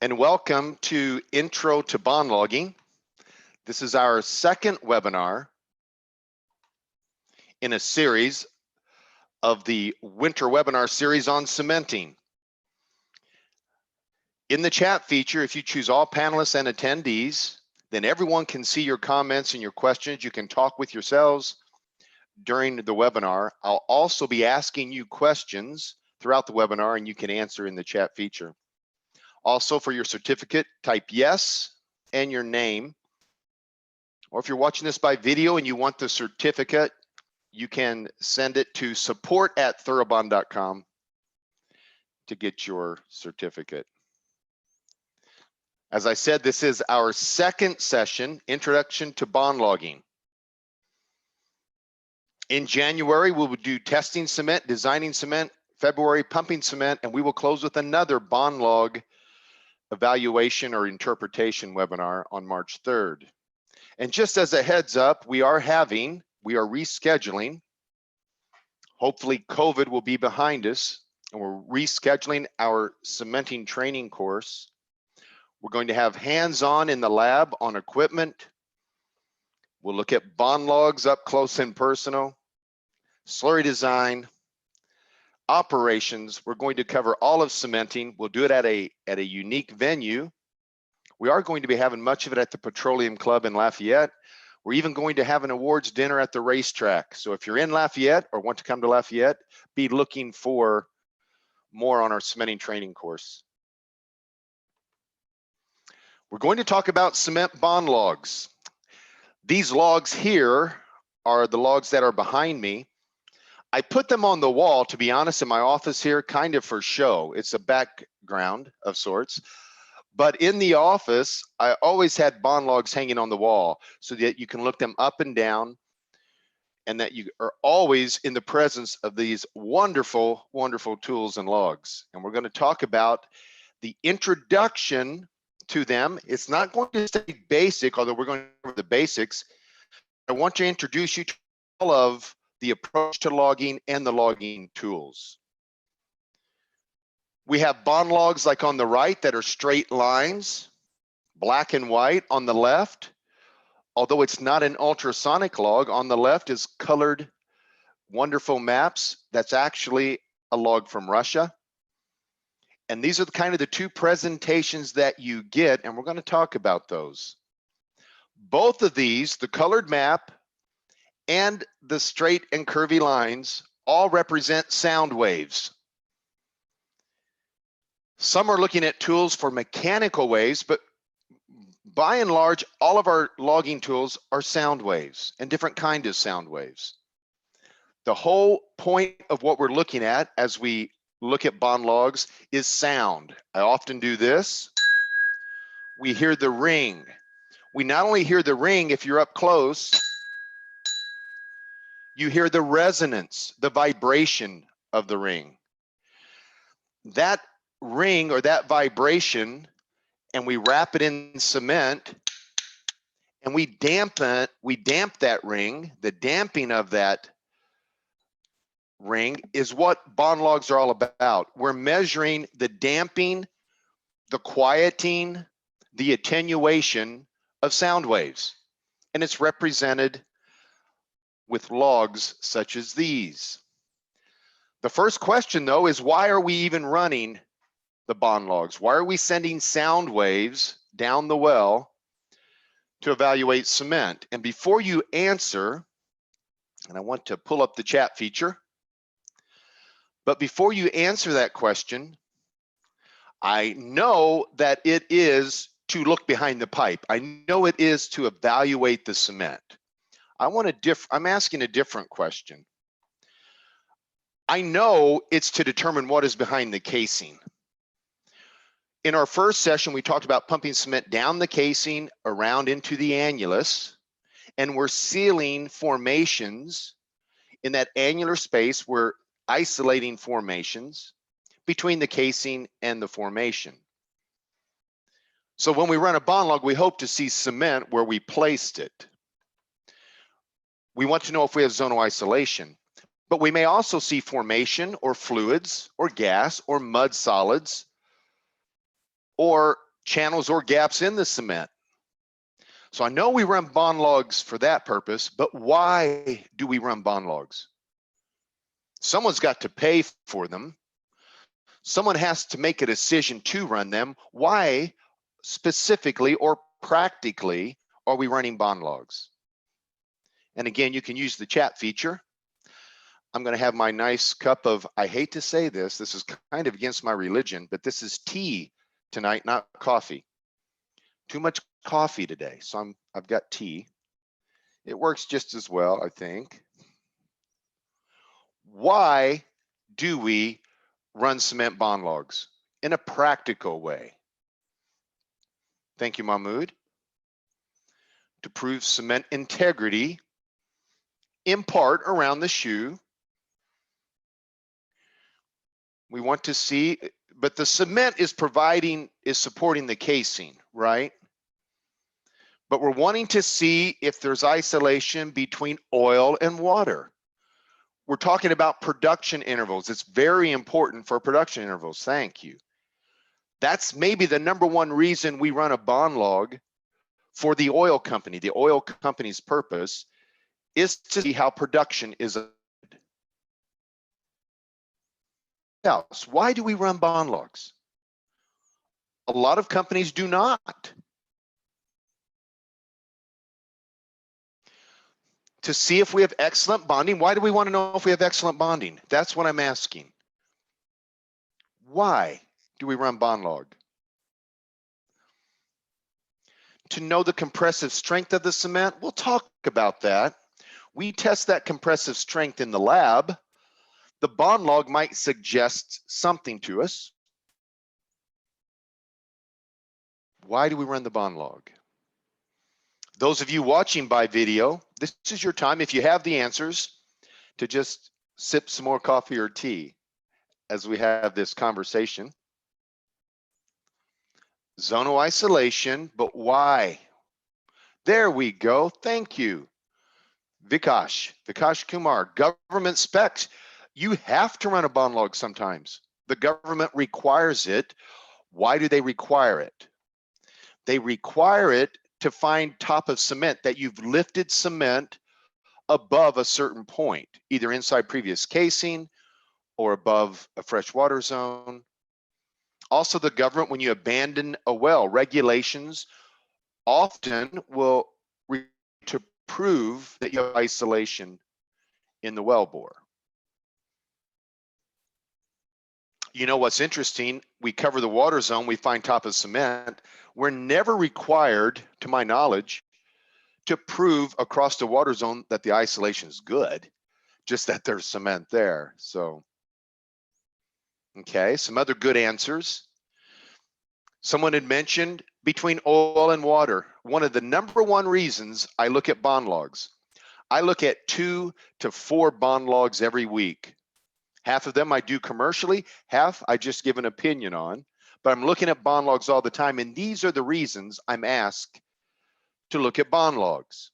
and welcome to Intro to Bond Logging. This is our second webinar in a series of the winter webinar series on cementing. In the chat feature, if you choose all panelists and attendees, then everyone can see your comments and your questions. You can talk with yourselves during the webinar. I'll also be asking you questions throughout the webinar, and you can answer in the chat feature. Also, for your certificate, type yes and your name. Or if you're watching this by video and you want the certificate, you can send it to support@thoroughbond.com to get your certificate. As I said, this is our second session, Introduction to Bond Logging. In January, we will do testing cement, designing cement, February, pumping cement, and we will close with another bond log evaluation or interpretation webinar on March 3rd. And just as a heads up, we are rescheduling. Hopefully COVID will be behind us, and we're rescheduling our cementing training course. We're going to have hands-on in the lab on equipment. We'll look at bond logs up close and personal, slurry design, operations. We're going to cover all of cementing. We'll do it at a unique venue. We are going to be having much of it at the Petroleum Club in Lafayette. We're even going to have an awards dinner at the racetrack. So if you're in Lafayette or want to come to Lafayette, be looking for more on our cementing training course. We're going to talk about cement bond logs. These logs here are the logs that are behind me. I put them on the wall, to be honest, in my office here, kind of for show. It's a background of sorts. But in the office, I always had bond logs hanging on the wall so that you can look them up and down, and that you are always in the presence of these wonderful, wonderful tools and logs. And we're going to talk about the introduction to them. It's not going to stay basic, although we're going to cover the basics. I want to introduce you to all of the approach to logging and the logging tools. We have bond logs like on the right that are straight lines, black and white on the left. Although it's not an ultrasonic log, on the left is colored, wonderful maps. That's actually a log from Russia. And these are kind of the two presentations that you get, and we're going to talk about those. Both of these, the colored map and the straight and curvy lines, all represent sound waves. Some are looking at tools for mechanical waves, but by and large, all of our logging tools are sound waves and different kinds of sound waves. The whole point of what we're looking at as we look at bond logs is sound. I often do this. We hear the ring. We not only hear the ring if you're up close, you hear the resonance, the vibration of the ring. That ring or that vibration, and we wrap it in cement, and we damp that ring. The damping of that ring is what bond logs are all about. We're measuring the damping, the quieting, the attenuation of sound waves, and it's represented with logs such as these. The first question, though, is why are we even running the bond logs? Why are we sending sound waves down the well to evaluate cement? And before you answer, and I want to pull up the chat feature, but before you answer that question, I know that it is to look behind the pipe. I know it is to evaluate the cement. I'm asking a different question. I know it's to determine what is behind the casing. In our first session, we talked about pumping cement down the casing around into the annulus, and we're sealing formations in that annular space. We're isolating formations between the casing and the formation. So when we run a bond log, we hope to see cement where we placed it. We want to know if we have zonal isolation, but we may also see formation or fluids or gas or mud solids or channels or gaps in the cement. So I know we run bond logs for that purpose, but why do we run bond logs? Someone's got to pay for them. Someone has to make a decision to run them. Why specifically or practically are we running bond logs? And again, you can use the chat feature. I'm going to have my nice cup of, I hate to say this is kind of against my religion, but this is tea tonight, not coffee. Too much coffee today, so I've got tea. It works just as well, I think. Why do we run cement bond logs in a practical way? Thank you, Mahmoud. To prove cement integrity, in part around the shoe. We want to see, but the cement is supporting the casing, right? But we're wanting to see if there's isolation between oil and water. We're talking about production intervals. It's very important for production intervals. Thank you. That's maybe the #1 reason we run a bond log for the oil company. The oil company's purpose is to see how production is. Else, why do we run bond logs? A lot of companies do not. To see if we have excellent bonding. Why do we want to know if we have excellent bonding? That's what I'm asking. Why do we run bond log? To know the compressive strength of the cement, we'll talk about that. We test that compressive strength in the lab. The bond log might suggest something to us. Why do we run the bond log? Those of you watching by video, this is your time, if you have the answers, to just sip some more coffee or tea as we have this conversation. Zonal isolation, but why? There we go. Thank you. Vikash Kumar, government specs. You have to run a bond log sometimes. The government requires it. Why do they require it? They require it to find top of cement, that you've lifted cement above a certain point, either inside previous casing or above a freshwater zone. Also, the government, when you abandon a well, regulations often will to prove that you have isolation in the well bore. You know what's interesting? We cover the water zone, we find top of cement. We're never required, to my knowledge, to prove across the water zone that the isolation is good, just that there's cement there. So, okay, some other good answers. Someone had mentioned between oil and water. One of the #1 reasons I look at bond logs. I look at 2 to 4 bond logs every week. Half of them I do commercially, half I just give an opinion on, but I'm looking at bond logs all the time, and these are the reasons I'm asked to look at bond logs.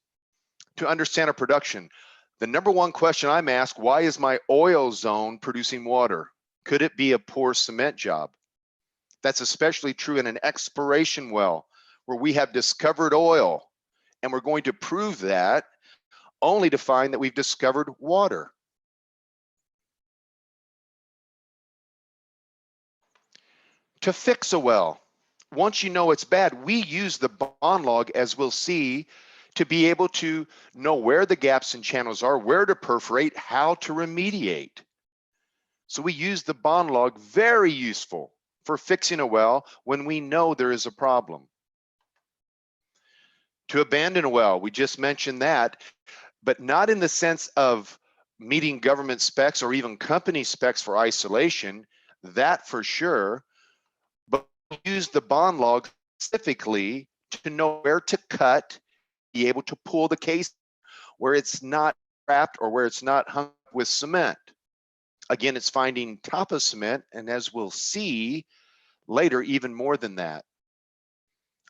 To understand a production, the #1 question I'm asked, why is my oil zone producing water? Could it be a poor cement job? That's especially true in an exploration well where we have discovered oil, and we're going to prove that only to find that we've discovered water. To fix a well, once you know it's bad, we use the bond log, as we'll see, to be able to know where the gaps and channels are, where to perforate, how to remediate. So we use the bond log, very useful for fixing a well when we know there is a problem. To abandon a well, we just mentioned that, but not in the sense of meeting government specs or even company specs for isolation, that for sure, but we use the bond log specifically to know where to cut, be able to pull the case where it's not wrapped or where it's not hung with cement. Again, it's finding top of cement, and as we'll see later, even more than that.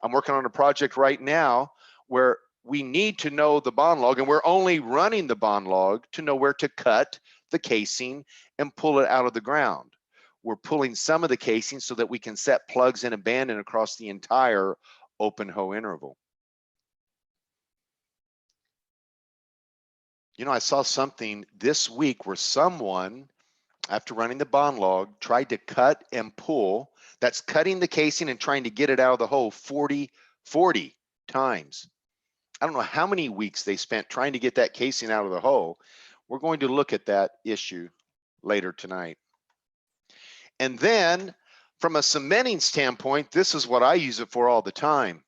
I'm working on a project right now where we need to know the bond log, and we're only running the bond log to know where to cut the casing and pull it out of the ground. we're pulling some of the casing so that we can set plugs and abandon across the entire open hoe interval. You know, I saw something this week where someone, after running the bond log, tried to cut and pull. That's cutting the casing and trying to get it out of the hole 40 times. I don't know how many weeks they spent trying to get that casing out of the hole. We're going to look at that issue later tonight. And then from a cementing standpoint, this is what I use it for all the time,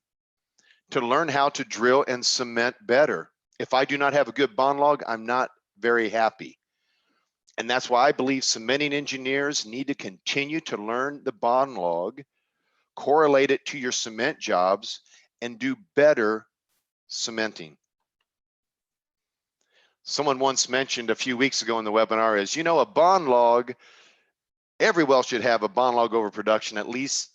to learn how to drill and cement better. If I do not have a good bond log, I'm not very happy. And that's why I believe cementing engineers need to continue to learn the bond log, correlate it to your cement jobs, and do better cementing. Someone once mentioned a few weeks ago in the webinar is, you know, a bond log, every well should have a bond log over production, at least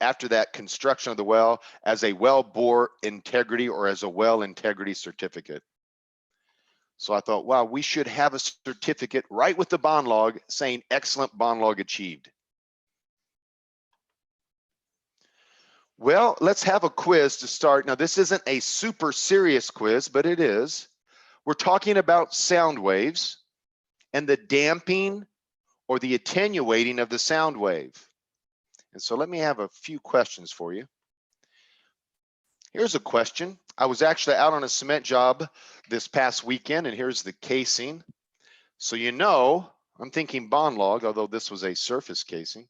after that construction of the well, as a well bore integrity or as a well integrity certificate. So I thought, wow, we should have a certificate right with the bond log saying excellent bond log achieved. Well, let's have a quiz to start. Now, this isn't a super serious quiz, but it is. We're talking about sound waves and the damping or the attenuating of the sound wave. And so let me have a few questions for you. Here's a question. I was actually out on a cement job this past weekend, and here's the casing. So you know, I'm thinking bond log, although this was a surface casing.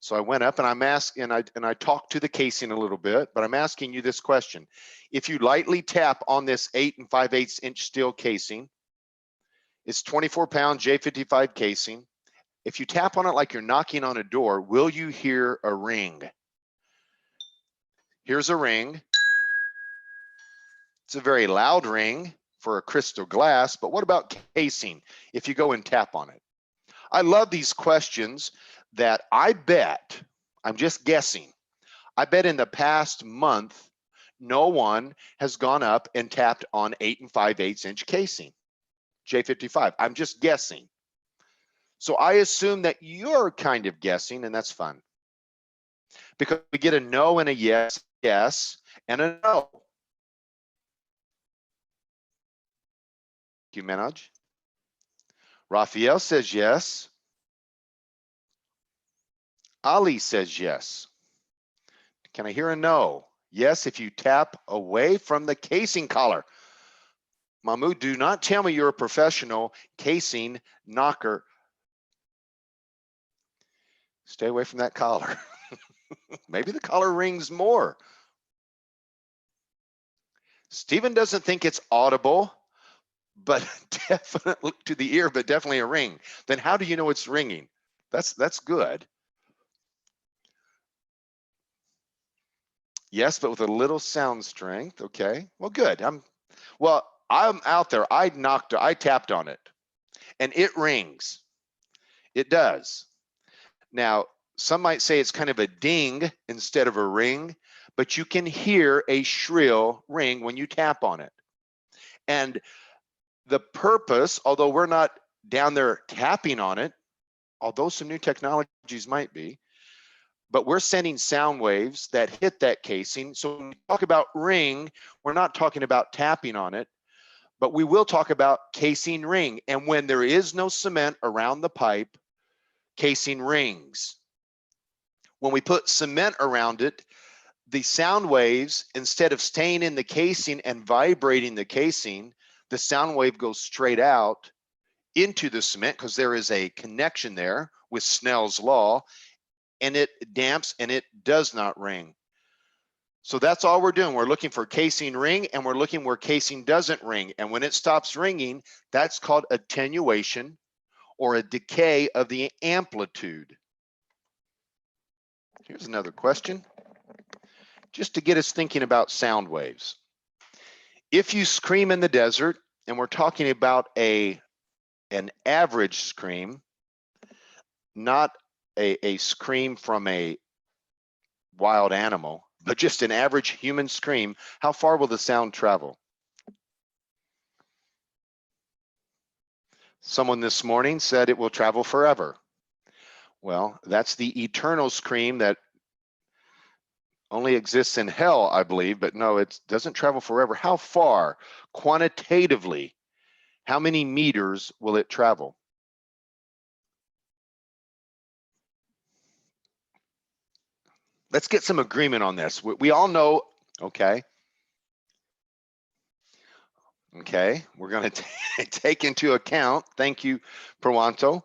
So I went up and I'm asking, and I talked to the casing a little bit, but I'm asking you this question. If you lightly tap on this 8 5/8 inch steel casing, it's 24-pound J55 casing. If you tap on it like you're knocking on a door, will you hear a ring? Here's a ring. It's a very loud ring for a crystal glass, but what about casing if you go and tap on it? I love these questions that I bet, I'm just guessing, I bet in the past month, no one has gone up and tapped on 8 5/8 inch casing, J55. I'm just guessing. So I assume that you're kind of guessing, and that's fun. Because we get a no and a yes, yes, and a no. Thank you, Manoj. Raphael says yes. Ali says yes. Can I hear a no? Yes, if you tap away from the casing collar. Mahmoud, do not tell me you're a professional casing knocker. Stay away from that collar. Maybe the collar rings more. Stephen doesn't think it's audible, but definitely to the ear, but definitely a ring. Then how do you know it's ringing? That's good. Yes, but with a little sound strength. Okay, well, good. I'm out there. I tapped on it, and it rings. It does. Now, some might say it's kind of a ding instead of a ring, but you can hear a shrill ring when you tap on it. And the purpose, although we're not down there tapping on it, although some new technologies might be, but we're sending sound waves that hit that casing. So when we talk about ring, we're not talking about tapping on it, but we will talk about casing ring. And when there is no cement around the pipe, casing rings. When we put cement around it, the sound waves, instead of staying in the casing and vibrating the casing, the sound wave goes straight out into the cement because there is a connection there with Snell's law, and it damps and it does not ring. So that's all we're doing. We're looking for casing ring, and we're looking where casing doesn't ring. And when it stops ringing, that's called attenuation or a decay of the amplitude. Here's another question, just to get us thinking about sound waves. If you scream in the desert, and we're talking about an average scream, not a scream from a wild animal, but just an average human scream, how far will the sound travel? Someone this morning said it will travel forever. Well, that's the eternal scream that only exists in hell, I believe, but no, it doesn't travel forever. How far, quantitatively, how many meters will it travel? Let's get some agreement on this. We all know, okay. Okay, we're going to take into account, thank you, Prawanto.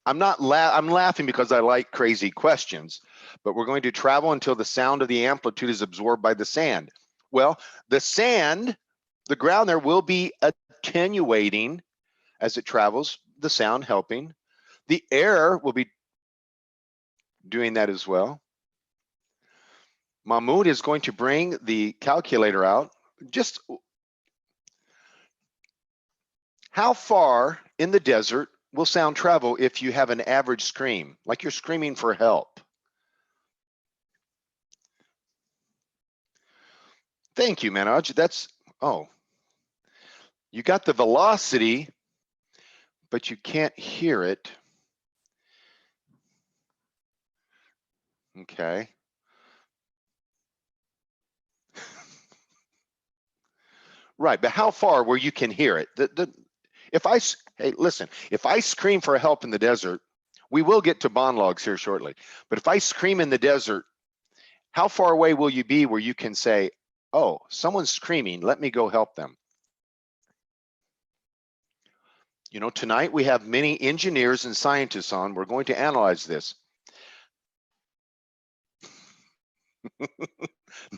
I'm laughing because I like crazy questions, but we're going to travel until the sound of the amplitude is absorbed by the sand. Well, the sand, the ground there will be attenuating as it travels, the sound helping. The air will be doing that as well. Mahmoud is going to bring the calculator out. Just how far in the desert will sound travel if you have an average scream, like you're screaming for help? Thank you, Manoj. That's, oh, you got the velocity, but you can't hear it. Okay. Right, but how far where you can hear it? Hey, listen, if I scream for help in the desert, we will get to bond logs here shortly, but if I scream in the desert, how far away will you be where you can say, oh, someone's screaming, let me go help them? You know, tonight we have many engineers and scientists on. We're going to analyze this.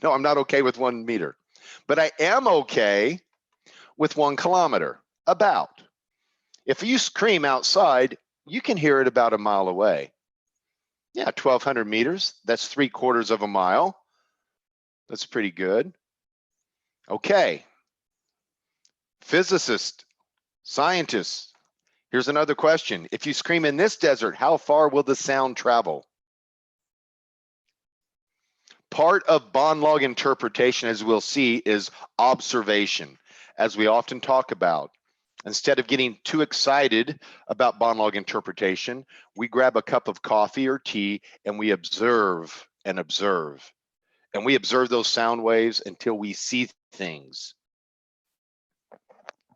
No, I'm not okay with 1 meter, but I am okay with 1 kilometer, about. If you scream outside, you can hear it about a mile away. Yeah, 1,200 meters, that's 3/4 of a mile. That's pretty good. Okay, physicists, scientists, here's another question. If you scream in this desert, how far will the sound travel? Part of bond log interpretation, as we'll see, is observation, as we often talk about. Instead of getting too excited about bond log interpretation, we grab a cup of coffee or tea and we observe and observe. And we observe those sound waves until we see things.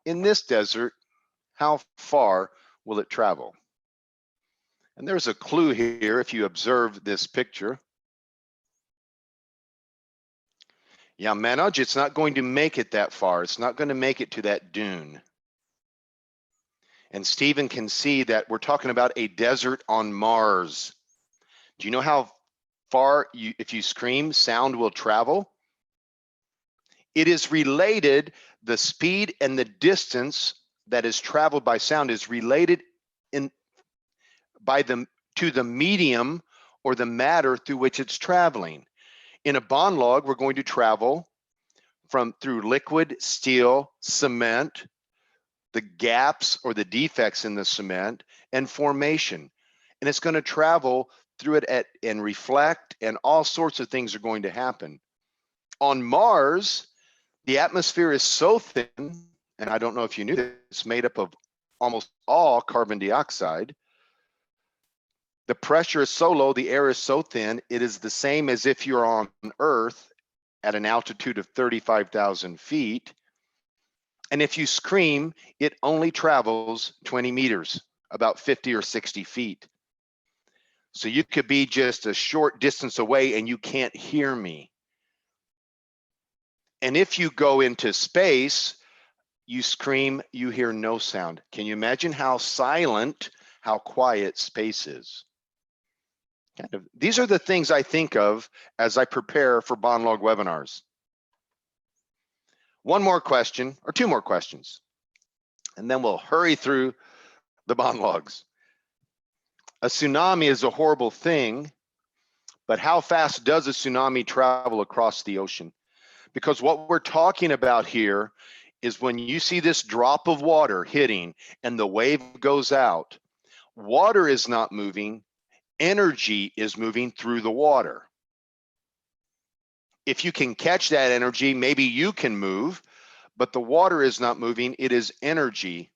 In this desert, how far will it travel? And there's a clue here if you observe this picture. Yeah, Manoj, it's not going to make it that far. It's not going to make it to that dune. And Stephen can see that we're talking about a desert on Mars. Do you know how far, if you scream, sound will travel? It is related, the speed and the distance that is traveled by sound is related to the medium or the matter through which it's traveling. In a bond log, we're going to travel through liquid, steel, cement, the gaps or the defects in the cement, and formation. And it's going to travel through it and reflect, and all sorts of things are going to happen. On Mars, the atmosphere is so thin, and I don't know if you knew this, it's made up of almost all carbon dioxide. The pressure is so low, the air is so thin, it is the same as if you're on Earth at an altitude of 35,000 feet. And if you scream, it only travels 20 meters, about 50 or 60 feet. So you could be just a short distance away and you can't hear me. And if you go into space, you scream, you hear no sound. Can you imagine how silent, how quiet space is? These are the things I think of as I prepare for bond log webinars. One more question, or 2 more questions, and then we'll hurry through the bond logs. A tsunami is a horrible thing, but how fast does a tsunami travel across the ocean? Because what we're talking about here is when you see this drop of water hitting and the wave goes out, water is not moving, energy is moving through the water. If you can catch that energy, maybe you can move, but the water is not moving, it is energy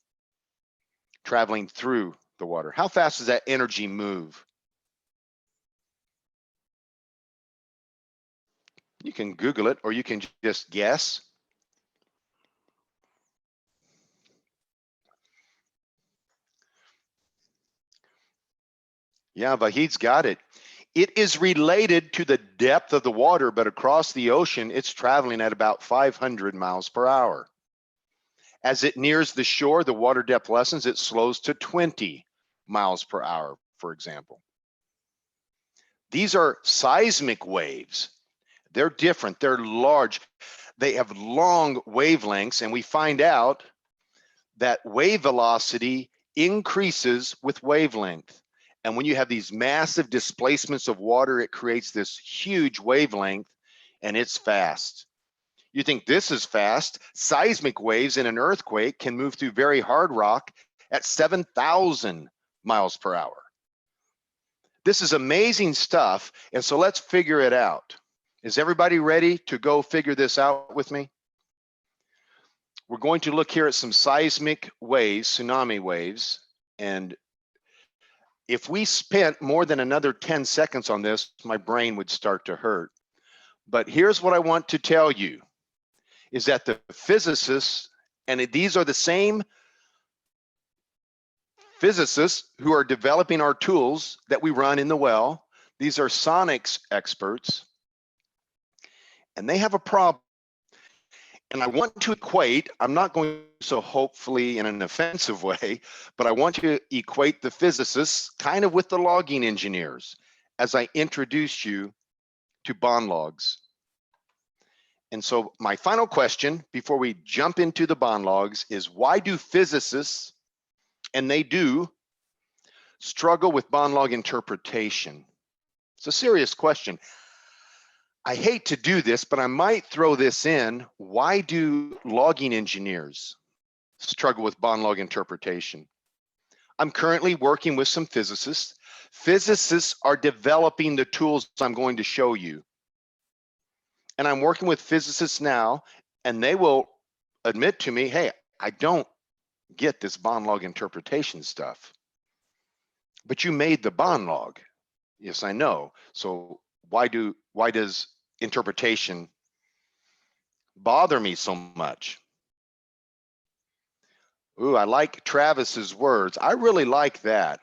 traveling through the water. How fast does that energy move? You can Google it, or you can just guess. Yeah, Vahid's got it. It is related to the depth of the water, but across the ocean, it's traveling at about 500 miles per hour. As it nears the shore, the water depth lessens, it slows to 20 miles per hour, for example. These are seismic waves. They're different, they're large. They have long wavelengths, and we find out that wave velocity increases with wavelength. And when you have these massive displacements of water, it creates this huge wavelength, and it's fast. You think this is fast? Seismic waves in an earthquake can move through very hard rock at 7,000 miles per hour. This is amazing stuff, and so let's figure it out. Is everybody ready to go figure this out with me? We're going to look here at some seismic waves, tsunami waves, and if we spent more than another 10 seconds on this, my brain would start to hurt. But here's what I want to tell you, is that the physicists, and these are the same physicists who are developing our tools that we run in the well. These are sonics experts, and they have a problem. And I want to equate, I'm not going so hopefully in an offensive way, but I want to equate the physicists kind of with the logging engineers as I introduce you to bond logs. And so my final question before we jump into the bond logs is, why do physicists, and they do, struggle with bond log interpretation? It's a serious question. I hate to do this, but I might throw this in. Why do logging engineers struggle with bond log interpretation? I'm currently working with some physicists. Physicists are developing the tools I'm going to show you. And I'm working with physicists now, and they will admit to me, hey, I don't get this bond log interpretation stuff. But you made the bond log. Yes, I know. So why does interpretation bother me so much? Ooh, I like Travis's words. I really like that.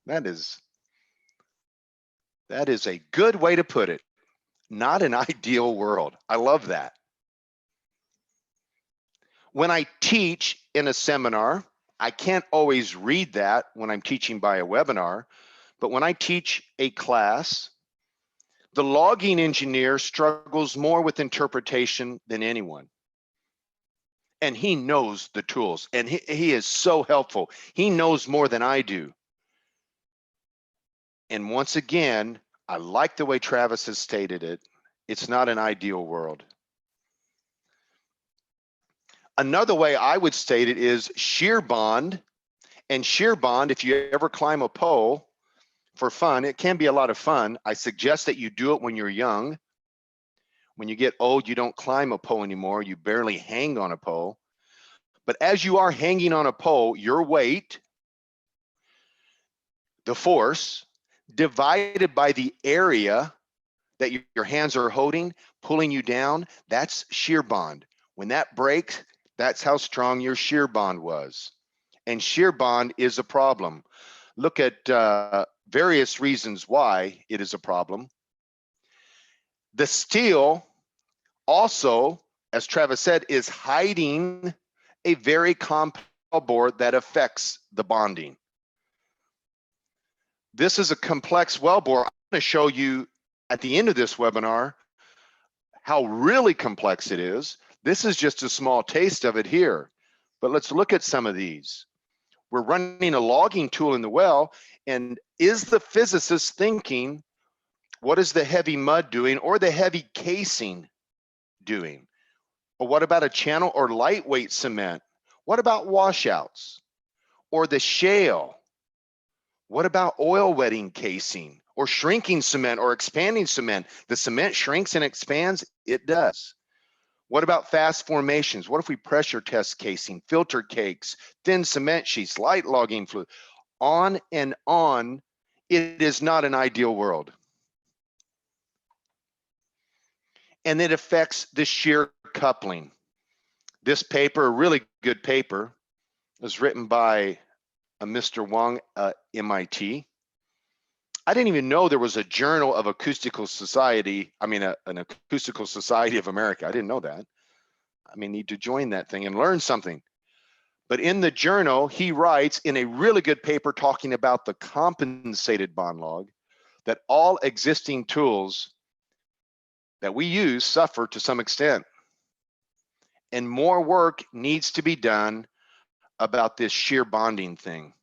That is a good way to put it. Not an ideal world. I love that. When I teach in a seminar, I can't always read that when I'm teaching by a webinar, but when I teach a class, the logging engineer struggles more with interpretation than anyone. And he knows the tools, and he is so helpful. He knows more than I do. And once again, I like the way Travis has stated it. It's not an ideal world. Another way I would state it is shear bond. And shear bond, if you ever climb a pole for fun, it can be a lot of fun. I suggest that you do it when you're young. When you get old, you don't climb a pole anymore. You barely hang on a pole. But as you are hanging on a pole, your weight, the force, divided by the area that your hands are holding, pulling you down, that's shear bond. When that breaks, that's how strong your shear bond was. And shear bond is a problem. Look at various reasons why it is a problem. The steel also, as Travis said, is hiding a very complex wellbore that affects the bonding. This is a complex wellbore. I'm going to show you at the end of this webinar how really complex it is. This is just a small taste of it here, but let's look at some of these. We're running a logging tool in the well, and is the physicist thinking, what is the heavy mud doing or the heavy casing doing? Or what about a channel or lightweight cement? What about washouts or the shale? What about oil wetting casing or shrinking cement or expanding cement? The cement shrinks and expands, it does. What about fast formations? What if we pressure test casing, filter cakes, thin cement sheets, light logging fluid, on and on? It is not an ideal world. and it affects the shear coupling. This paper, a really good paper, was written by a Mr. Wang at MIT. I didn't even know there was a Journal of Acoustical Society, an Acoustical Society of America. I didn't know that. Need to join that thing and learn something. But in the journal, he writes in a really good paper talking about the compensated bond log that all existing tools that we use suffer to some extent. And more work needs to be done about this shear bonding thing.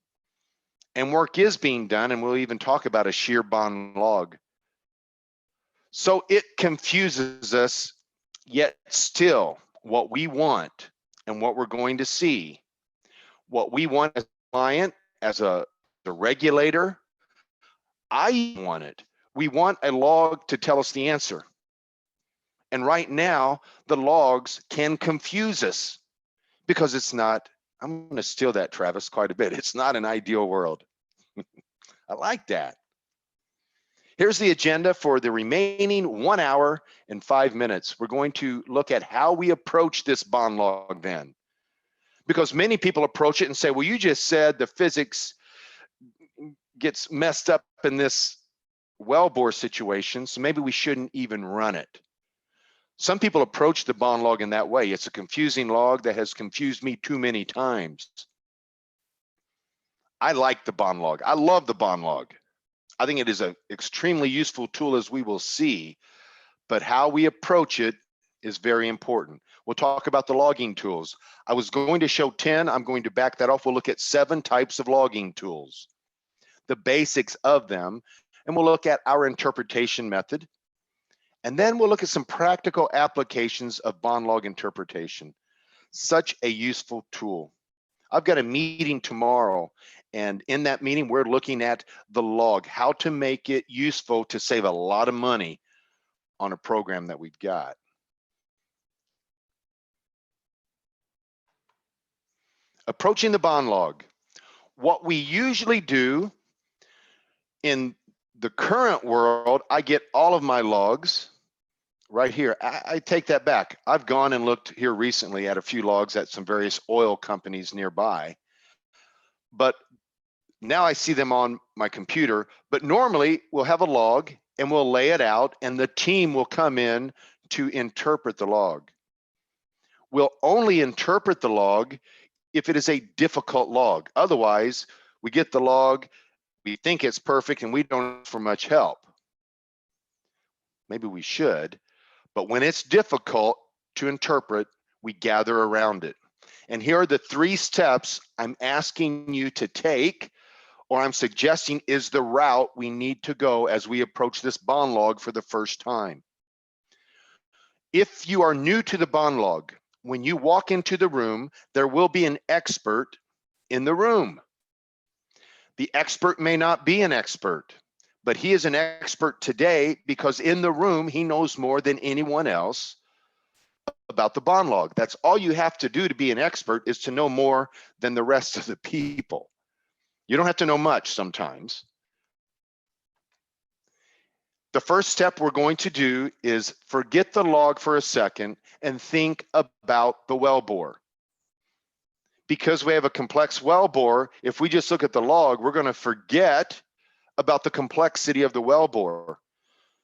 And work is being done, and we'll even talk about a shear bond log. So it confuses us, yet still what we want and what we're going to see, what we want as a client, as a regulator, I want it. We want a log to tell us the answer. And right now, the logs can confuse us because it's not, I'm going to steal that, Travis, quite a bit. It's not an ideal world. I like that. Here's the agenda for the remaining 1 hour and 5 minutes. We're going to look at how we approach this bond log then. Because many people approach it and say, well, you just said the physics gets messed up in this wellbore situation, so maybe we shouldn't even run it. Some people approach the bond log in that way. It's a confusing log that has confused me too many times. I like the bond log. I love the bond log. I think it is an extremely useful tool, as we will see, but how we approach it is very important. We'll talk about the logging tools. I was going to show 10. I'm going to back that off. We'll look at 7 types of logging tools, the basics of them, and we'll look at our interpretation method. And then we'll look at some practical applications of bond log interpretation. Such a useful tool. I've got a meeting tomorrow, and in that meeting, we're looking at the log, how to make it useful to save a lot of money on a program that we've got. Approaching the bond log. What we usually do in the current world, I get all of my logs right here. I take that back. I've gone and looked here recently at a few logs at some various oil companies nearby, but now I see them on my computer. But normally we'll have a log and we'll lay it out, and the team will come in to interpret the log. We'll only interpret the log if it is a difficult log. Otherwise, we get the log, we think it's perfect, and we don't ask for much help. Maybe we should, but when it's difficult to interpret, we gather around it. And here are the 3 steps I'm asking you to take, or I'm suggesting is the route we need to go as we approach this bond log for the first time. If you are new to the bond log, when you walk into the room, there will be an expert in the room. The expert may not be an expert, but he is an expert today because in the room, he knows more than anyone else about the bond log. That's all you have to do to be an expert, is to know more than the rest of the people. You don't have to know much sometimes. The first step we're going to do is forget the log for a second and think about the wellbore. Because we have a complex wellbore, if we just look at the log, we're going to forget about the complexity of the wellbore.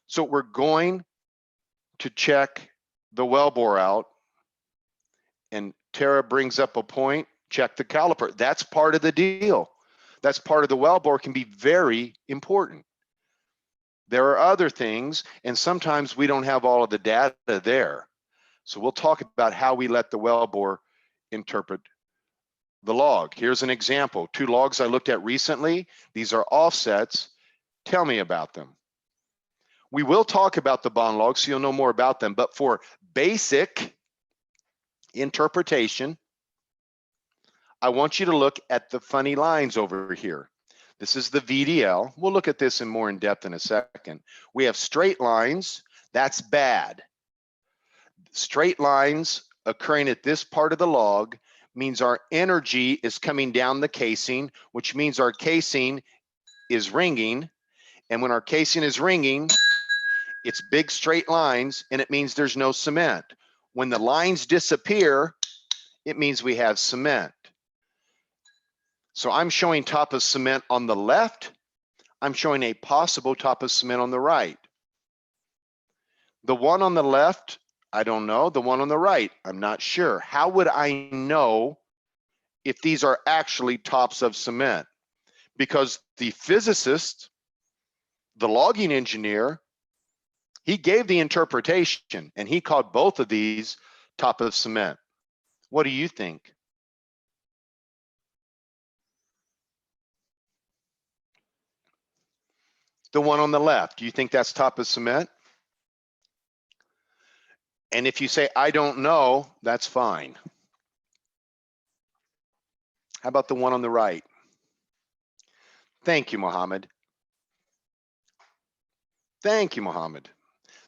So we're going to check the wellbore out, and Tara brings up a point, check the caliper. That's part of the deal. That's part of the wellbore, can be very important. There are other things, and sometimes we don't have all of the data there. So we'll talk about how we let the wellbore interpret the log. Here's an example. 2 logs I looked at recently. These are offsets. Tell me about them. We will talk about the bond logs so you'll know more about them, but for basic interpretation, I want you to look at the funny lines over here. This is the VDL. We'll look at this in more in depth in a second. We have straight lines. That's bad. Straight lines occurring at this part of the log means our energy is coming down the casing, which means our casing is ringing. And when our casing is ringing, it's big straight lines, and it means there's no cement. When the lines disappear, it means we have cement. So I'm showing top of cement on the left. I'm showing a possible top of cement on the right. The one on the left, I don't know. The one on the right, I'm not sure. How would I know if these are actually tops of cement? Because the physicist, the logging engineer, he gave the interpretation and he called both of these top of cement. What do you think? The one on the left, do you think that's top of cement? And if you say, I don't know, that's fine. How about the one on the right? Thank you, Mohammed. Thank you, Mohammed.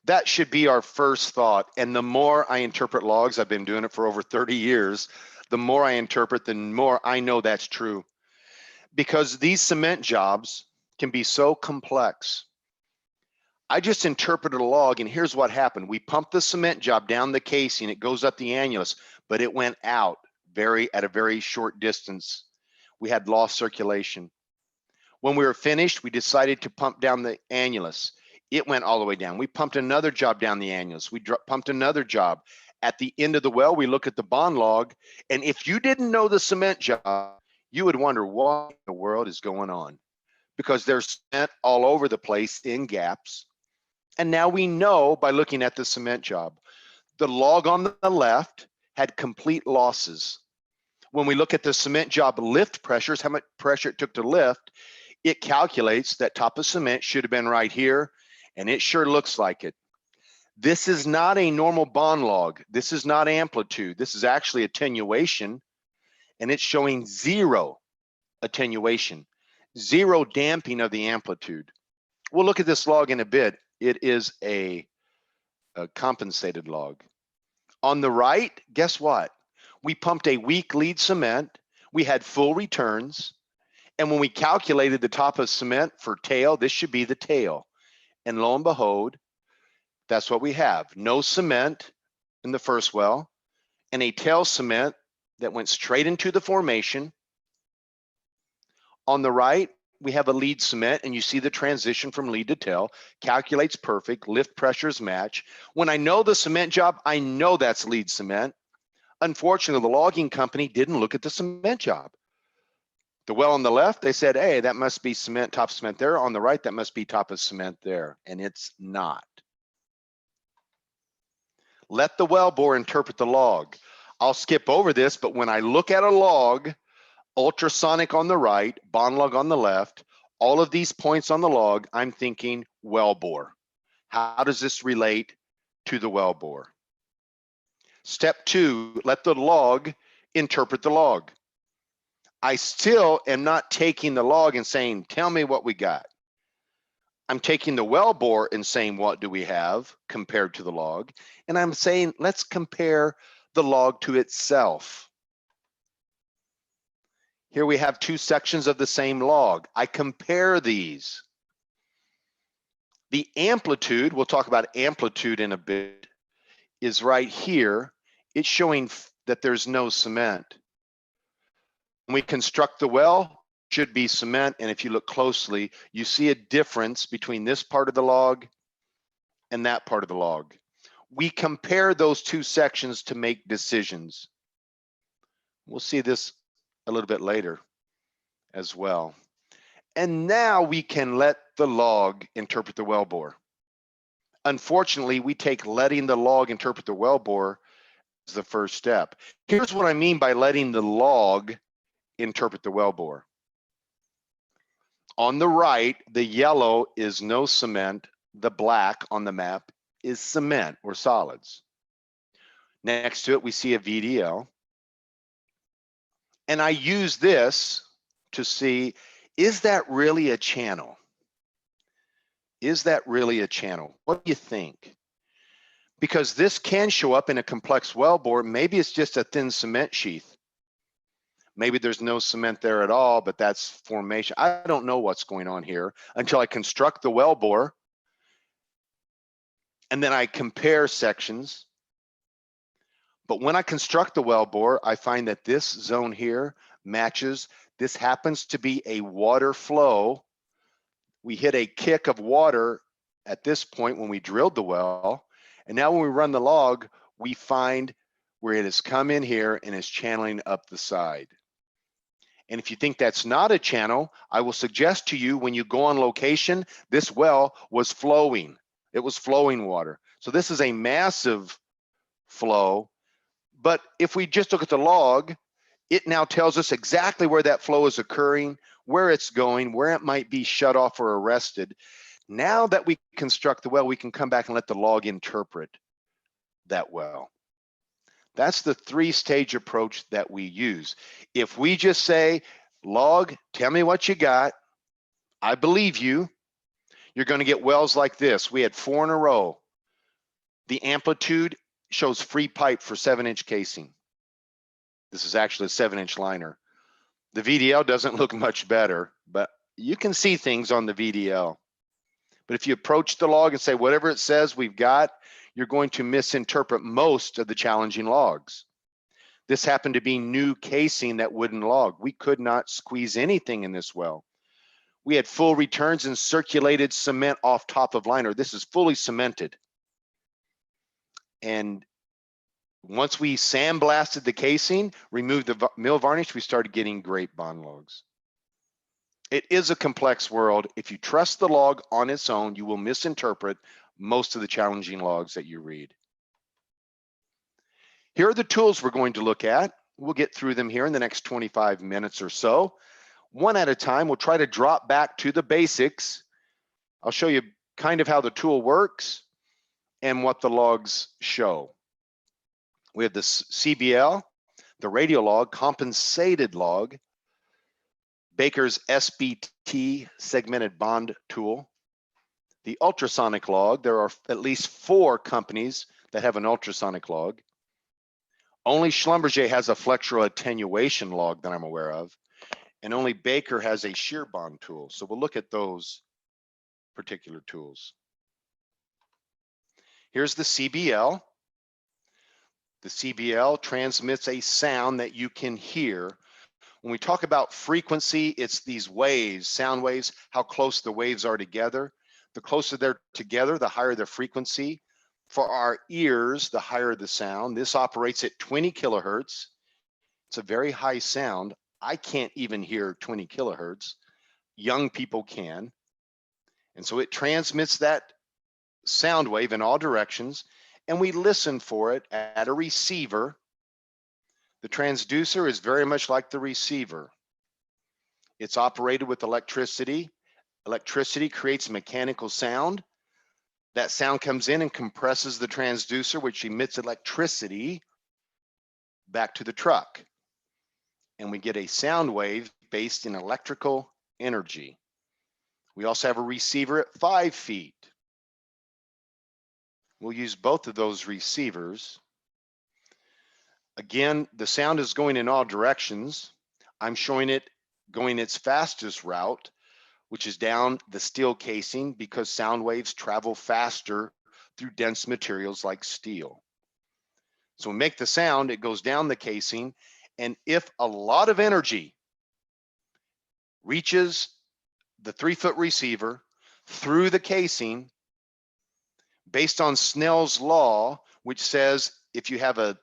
That should be our first thought. And the more I interpret logs, I've been doing it for over 30 years, the more I interpret, the more I know that's true. Because these cement jobs can be so complex. I just interpreted a log, and here's what happened. We pumped the cement job down the casing, it goes up the annulus, but it went out at a very short distance. We had lost circulation. When we were finished, we decided to pump down the annulus. It went all the way down. We pumped another job down the annulus. We pumped another job. At the end of the well, we look at the bond log, and if you didn't know the cement job, you would wonder what in the world is going on, because there's cement all over the place in gaps. And now we know by looking at the cement job. The log on the left had complete losses. When we look at the cement job lift pressures, how much pressure it took to lift, it calculates that top of cement should have been right here, and it sure looks like it. This is not a normal bond log. This is not amplitude. This is actually attenuation, and it's showing zero attenuation, zero damping of the amplitude. We'll look at this log in a bit. It is a compensated log. On the right, guess what? We pumped a weak lead cement. We had full returns. And when we calculated the top of cement for tail, this should be the tail. And lo and behold, that's what we have. No cement in the first well, and a tail cement that went straight into the formation. On the right, we have a lead cement, and you see the transition from lead to tail, calculates perfect, lift pressures match. When I know the cement job, I know that's lead cement. Unfortunately, the logging company didn't look at the cement job. The well on the left, they said, hey, that must be cement, top cement there. On the right, that must be top of cement there, and it's not. Let the well bore interpret the log. I'll skip over this, but when I look at a log, ultrasonic on the right, bond log on the left, all of these points on the log, I'm thinking well bore. How does this relate to the well bore? Step 2, let the log interpret the log. I still am not taking the log and saying, tell me what we got. I'm taking the well bore and saying, what do we have compared to the log? And I'm saying, let's compare the log to itself. Here we have two sections of the same log. I compare these. The amplitude, we'll talk about amplitude in a bit, is right here. It's showing that there's no cement. When we construct the well, it should be cement, and if you look closely, you see a difference between this part of the log and that part of the log. We compare those two sections to make decisions. We'll see this a little bit later as well. And now we can let the log interpret the well bore. Unfortunately, we take letting the log interpret the well bore as the first step. Here's what I mean by letting the log interpret the well bore. On the right, the yellow is no cement. The black on the map is cement or solids. Next to it, we see a VDL. And I use this to see, is that really a channel? Is that really a channel? What do you think? Because this can show up in a complex well bore. Maybe it's just a thin cement sheath. Maybe there's no cement there at all, but that's formation. I don't know what's going on here until I construct the well bore. and then I compare sections. But when I construct the well bore, I find that this zone here matches. This happens to be a water flow. We hit a kick of water at this point when we drilled the well. And now when we run the log, we find where it has come in here and is channeling up the side. And if you think that's not a channel, I will suggest to you when you go on location, this well was flowing. It was flowing water. So this is a massive flow. But if we just look at the log, it now tells us exactly where that flow is occurring, where it's going, where it might be shut off or arrested. Now that we construct the well, we can come back and let the log interpret that well. That's the three-stage approach that we use. If we just say, log, tell me what you got, I believe you, you're going to get wells like this. We had 4 in a row. The amplitude shows free pipe for 7-inch casing. This is actually a 7-inch liner. The VDL doesn't look much better, but you can see things on the VDL. But if you approach the log and say, whatever it says we've got, you're going to misinterpret most of the challenging logs. This happened to be new casing that wooden log. We could not squeeze anything in this well. We had full returns and circulated cement off top of liner. This is fully cemented. And once we sandblasted the casing, removed the mill varnish, we started getting great bond logs. It is a complex world. If you trust the log on its own, you will misinterpret most of the challenging logs that you read. Here are the tools we're going to look at. We'll get through them here in the next 25 minutes or so. One at a time, we'll try to drop back to the basics. I'll show you kind of how the tool works and what the logs show. We have the CBL, the radial log, compensated log, Baker's SBT segmented bond tool, the ultrasonic log. There are at least 4 companies that have an ultrasonic log. Only Schlumberger has a flexural attenuation log that I'm aware of, and only Baker has a shear bond tool. So we'll look at those particular tools. Here's the CBL. The CBL transmits a sound that you can hear. When we talk about frequency, it's these waves, sound waves, how close the waves are together. The closer they're together, the higher the frequency. For our ears, the higher the sound. This operates at 20 kilohertz. It's a very high sound. I can't even hear 20 kilohertz. Young people can. And so it transmits that sound wave in all directions, and we listen for it at a receiver. The transducer is very much like the receiver. It's operated with electricity. Electricity creates mechanical sound. That sound comes in and compresses the transducer, which emits electricity back to the truck. And we get a sound wave based in electrical energy. We also have a receiver at 5 feet. We'll use both of those receivers. Again, the sound is going in all directions. I'm showing it going its fastest route, which is down the steel casing, because sound waves travel faster through dense materials like steel. So we make the sound, it goes down the casing, and if a lot of energy reaches the 3-foot receiver through the casing, based on Snell's law, which says if you have a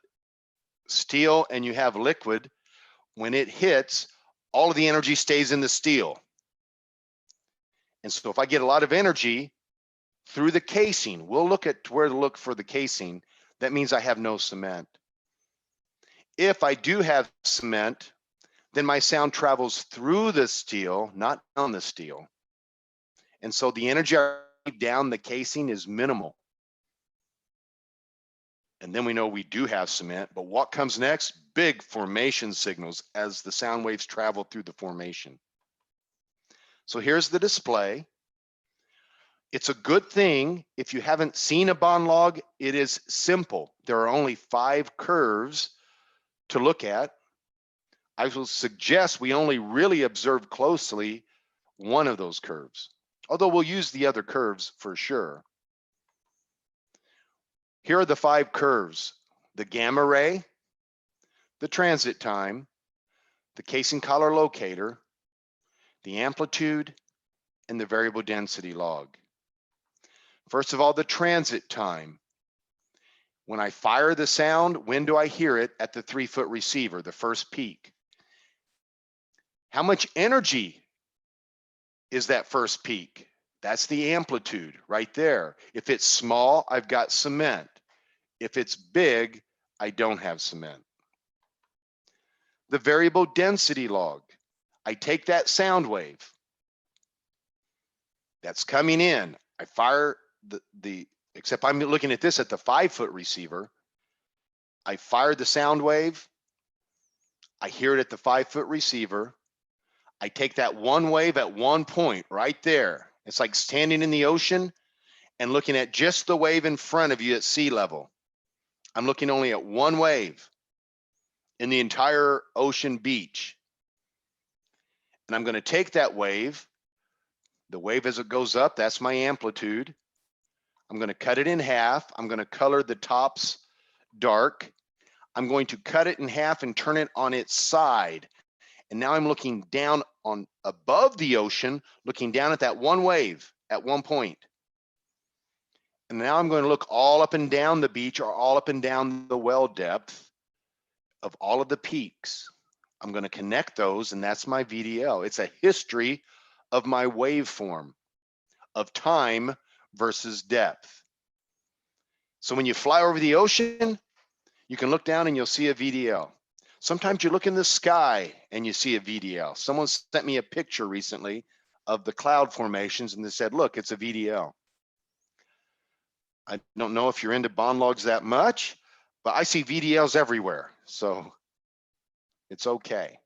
steel and you have liquid, when it hits, all of the energy stays in the steel. And so if I get a lot of energy through the casing, we'll look at where to look for the casing. That means I have no cement. If I do have cement, then my sound travels through the steel, not down the steel. And so the energy down the casing is minimal. And then we know we do have cement, but what comes next? Big formation signals as the sound waves travel through the formation. So here's the display. It's a good thing if you haven't seen a bond log, it is simple. There are only 5 curves to look at. I will suggest we only really observe closely one of those curves, although we'll use the other curves for sure. Here are the 5 curves: the gamma ray, the transit time, the casing collar locator, the amplitude, and the variable density log. First of all, the transit time. When I fire the sound, when do I hear it? At the 3-foot receiver, the first peak. How much energy is that first peak? That's the amplitude right there. If it's small, I've got cement. If it's big, I don't have cement. The variable density log. I take that sound wave that's coming in. I fire except I'm looking at this at the 5-foot receiver. I fire the sound wave. I hear it at the 5-foot receiver. I take that one wave at one point right there. It's like standing in the ocean and looking at just the wave in front of you at sea level. I'm looking only at one wave in the entire ocean beach. And I'm going to take that wave, the wave as it goes up, that's my amplitude. I'm going to cut it in half. I'm going to color the tops dark. I'm going to cut it in half and turn it on its side. And now I'm looking down on above the ocean, looking down at that one wave at one point. And now I'm going to look all up and down the beach or all up and down the well depth of all of the peaks. I'm going to connect those, and that's my VDL. It's a history of my waveform of time versus depth. So when you fly over the ocean, you can look down and you'll see a VDL. Sometimes you look in the sky and you see a VDL. Someone sent me a picture recently of the cloud formations and they said, look, it's a VDL. I don't know if you're into bond logs that much, but I see VDLs everywhere, so it's okay.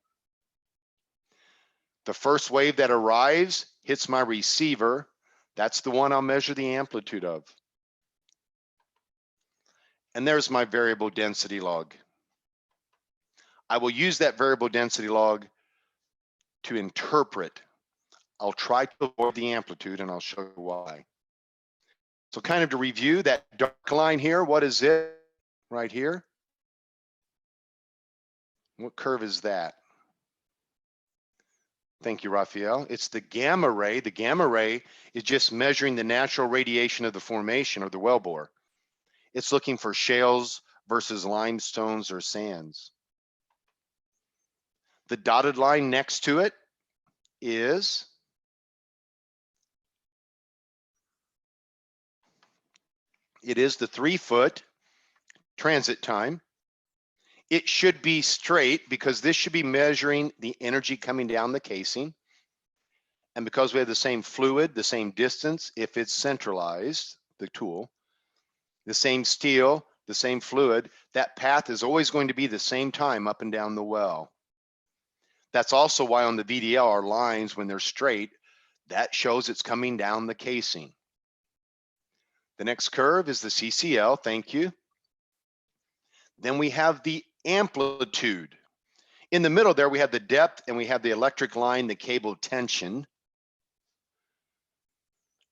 The first wave that arrives hits my receiver. That's the one I'll measure the amplitude of. And there's my variable density log. I will use that variable density log to interpret. I'll try to avoid the amplitude, and I'll show you why. So kind of to review that dark line here, what is it right here? What curve is that? Thank you, Raphael. It's the gamma ray. The gamma ray is just measuring the natural radiation of the formation or the wellbore. It's looking for shales versus limestones or sands. The dotted line next to it is the 3-foot transit time. It should be straight because this should be measuring the energy coming down the casing. And because we have the same fluid, the same distance, if it's centralized, the tool, the same steel, the same fluid, that path is always going to be the same time up and down the well. That's also why on the VDL, our lines, when they're straight, that shows it's coming down the casing. The next curve is the CCL, thank you. Then we have the amplitude. In the middle there, we have the depth and we have the electric line, the cable tension.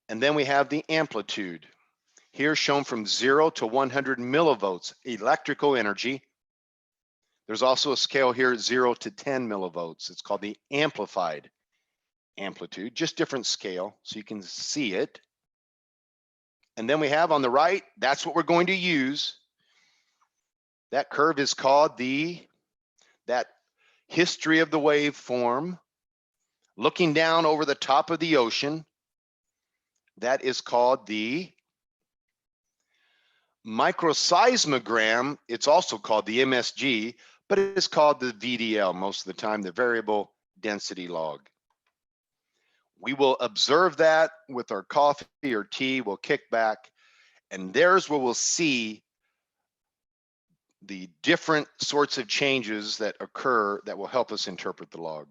And then we have the amplitude. Here shown from 0 to 100 millivolts, electrical energy. There's also a scale here, 0 to 10 millivolts. It's called the amplified amplitude, just different scale so you can see it. And then we have on the right, that's what we're going to use. That curve is called that history of the waveform, looking down over the top of the ocean. That is called the microseismogram. It's also called the MSG, but it's called the VDL most of the time, the variable density log. We will observe that with our coffee or tea. We'll kick back, and there's where we'll see the different sorts of changes that occur that will help us interpret the log.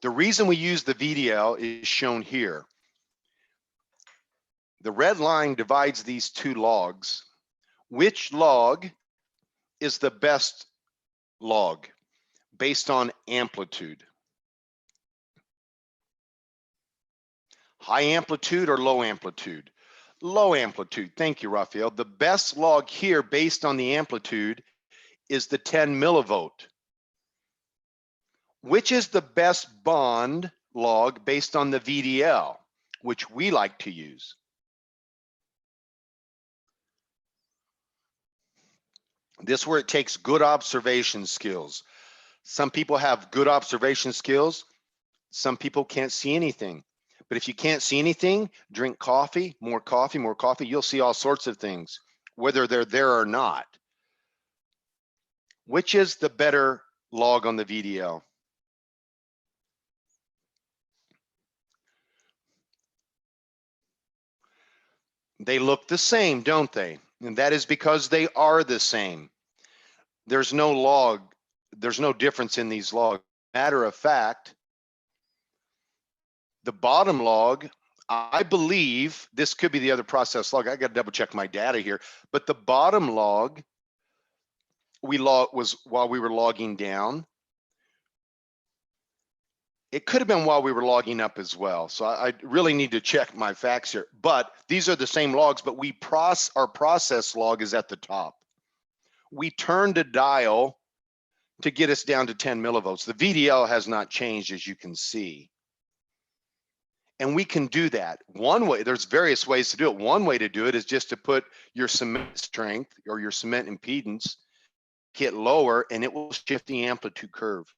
The reason we use the VDL is shown here. The red line divides these two logs. Which log is the best log based on amplitude? High amplitude or low amplitude? Low amplitude. Thank you, Raphael. The best log here based on the amplitude is the 10 millivolt. Which is the best bond log based on the VDL, which we like to use? This is where it takes good observation skills. Some people have good observation skills. Some people can't see anything. But if you can't see anything, drink coffee, more coffee, more coffee. You'll see all sorts of things, whether they're there or not. Which is the better log on the VDL? They look the same, don't they? And that is because they are the same. There's no log, there's no difference in these logs. Matter of fact, the bottom log, I believe this could be the other process log. I got to double check my data here, but the bottom log was while we were logging down. It could have been while we were logging up as well. So I really need to check my facts here, but these are the same logs, but our process log is at the top. We turned a dial to get us down to 10 millivolts. The VDL has not changed, as you can see. And we can do that. One way, there's various ways to do it. One way to do it is just to put your cement strength or your cement impedance, get lower, and it will shift the amplitude curve.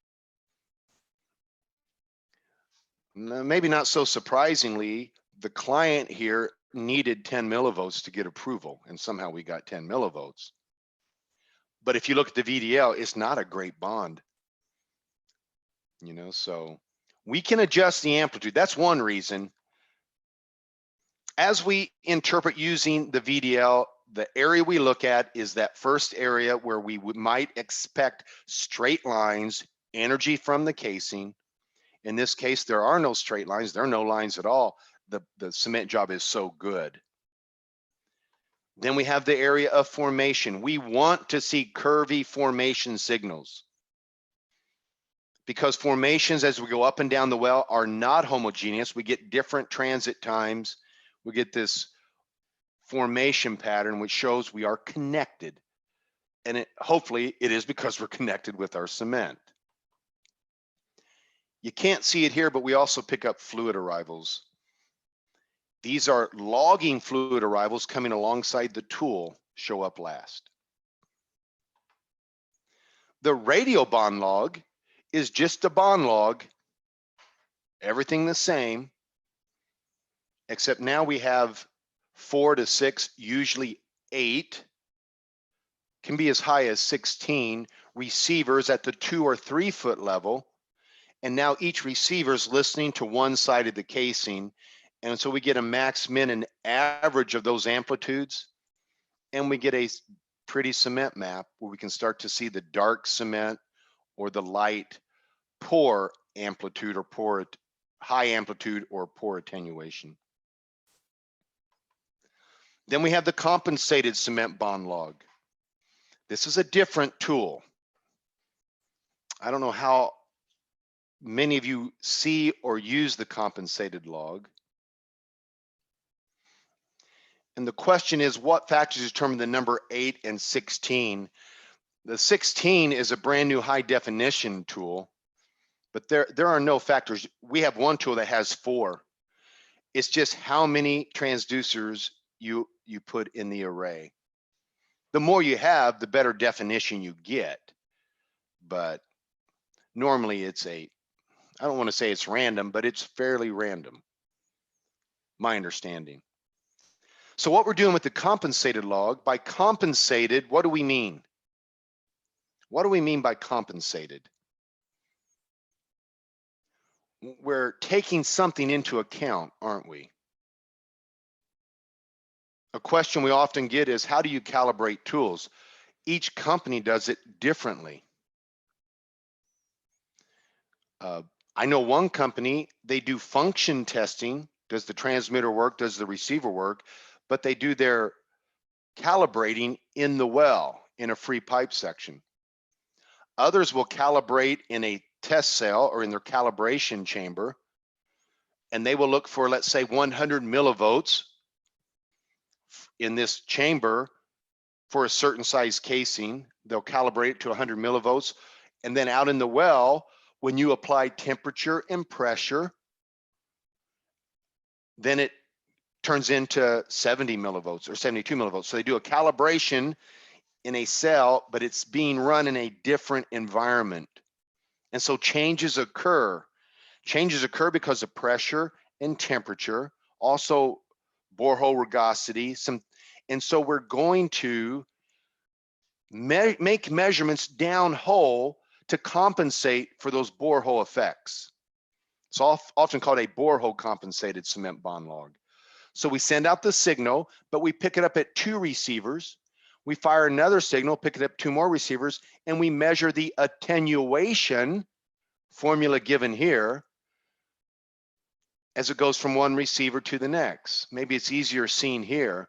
Maybe not so surprisingly, the client here needed 10 millivolts to get approval, and somehow we got 10 millivolts. But if you look at the VDL, it's not a great bond. So we can adjust the amplitude. That's one reason. As we interpret using the VDL, the area we look at is that first area where we might expect straight lines, energy from the casing. In this case, there are no straight lines. There are no lines at all. The cement job is so good. Then we have the area of formation. We want to see curvy formation signals, because formations as we go up and down the well are not homogeneous. We get different transit times. We get this formation pattern, which shows we are connected. And hopefully it is because we're connected with our cement. You can't see it here, but we also pick up fluid arrivals. These are logging fluid arrivals coming alongside the tool, show up last. The radial bond log is just a bond log, everything the same, except now we have 4 to 6, usually 8, can be as high as 16 receivers at the 2 or 3 foot level. And now each receiver is listening to one side of the casing. And so we get a max, min, and average of those amplitudes. And we get a pretty cement map where we can start to see the dark cement or the light poor amplitude or poor high amplitude or poor attenuation. Then we have the compensated cement bond log. This is a different tool. I don't know how many of you see or use the compensated log. And the question is, what factors determine the number 8 and 16? The 16 is a brand new high definition tool, but there are no factors. We have one tool that has 4. It's just how many transducers you put in the array. The more you have, the better definition you get. But normally it's I don't want to say it's random, but it's fairly random, my understanding. So what we're doing with the compensated log, by compensated, what do we mean? What do we mean by compensated? We're taking something into account, aren't we? A question we often get is, how do you calibrate tools? Each company does it differently. I know one company, they do function testing. Does the transmitter work? Does the receiver work? But they do their calibrating in the well, in a free pipe section. Others will calibrate in a test cell or in their calibration chamber, and they will look for, let's say, 100 millivolts in this chamber for a certain size casing. They'll calibrate it to 100 millivolts. And then out in the well, when you apply temperature and pressure, then it turns into 70 millivolts or 72 millivolts. So they do a calibration in a cell, but it's being run in a different environment. And so changes occur. Changes occur because of pressure and temperature, also borehole rugosity. And so we're going to make measurements downhole to compensate for those borehole effects. It's often called a borehole compensated cement bond log. So we send out the signal, but we pick it up at 2 receivers. We fire another signal, pick it up 2 more receivers, and we measure the attenuation formula given here as it goes from one receiver to the next. Maybe it's easier seen here.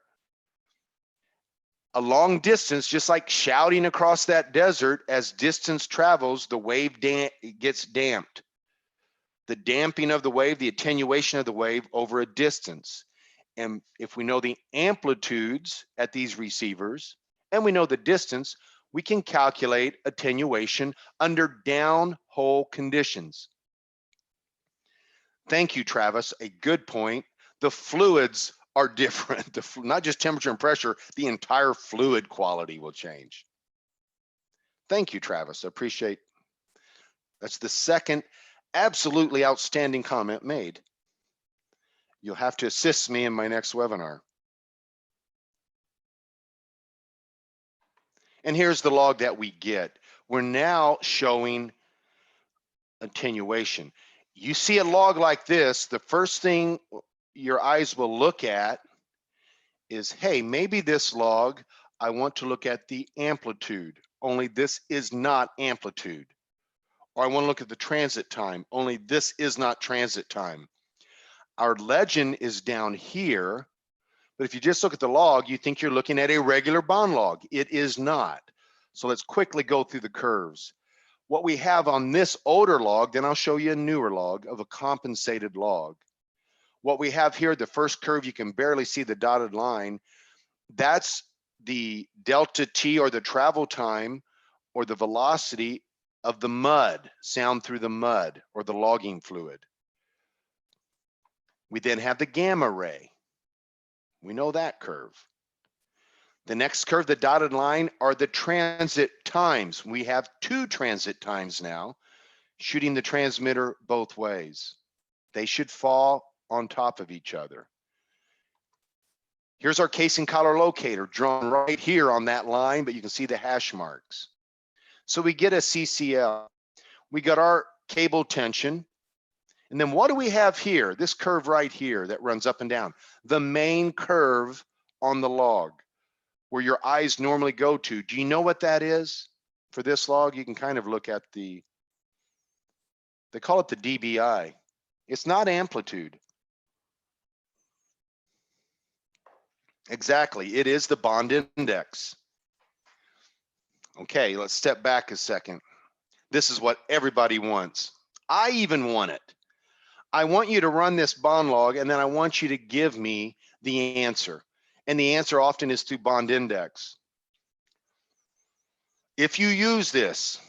A long distance, just like shouting across that desert, as distance travels, the wave gets damped. The damping of the wave, the attenuation of the wave over a distance. And if we know the amplitudes at these receivers, and we know the distance, we can calculate attenuation under downhole conditions. Thank you, Travis. A good point. The fluids are different. Not just temperature and pressure, the entire fluid quality will change. Thank you, Travis. I appreciate. That's the second absolutely outstanding comment made. You'll have to assist me in my next webinar. And here's the log that we get. We're now showing attenuation. You see a log like this, the first thing your eyes will look at is, hey, maybe this log, I want to look at the amplitude, only this is not amplitude. Or I want to look at the transit time, only this is not transit time. Our legend is down here, but if you just look at the log, you think you're looking at a regular bond log. It is not. So let's quickly go through the curves. What we have on this older log, then I'll show you a newer log of a compensated log. What we have here, the first curve, you can barely see the dotted line. That's the delta T, or the travel time, or the velocity of the mud, sound through the mud, or the logging fluid. We then have the gamma ray. We know that curve. The next curve, the dotted line, are the transit times. We have 2 transit times now, shooting the transmitter both ways. They should fall on top of each other. Here's our casing collar locator drawn right here on that line, but you can see the hash marks. So we get a CCL. We got our cable tension. And then what do we have here? This curve right here that runs up and down. The main curve on the log, where your eyes normally go to. Do you know what that is? For this log, you can kind of look at they call it the dBi. It's not amplitude. Exactly, it is the bond index. Okay, let's step back a second. This is what everybody wants. I even want it. I want you to run this bond log, and then I want you to give me the answer. And the answer often is through bond index. If you use this,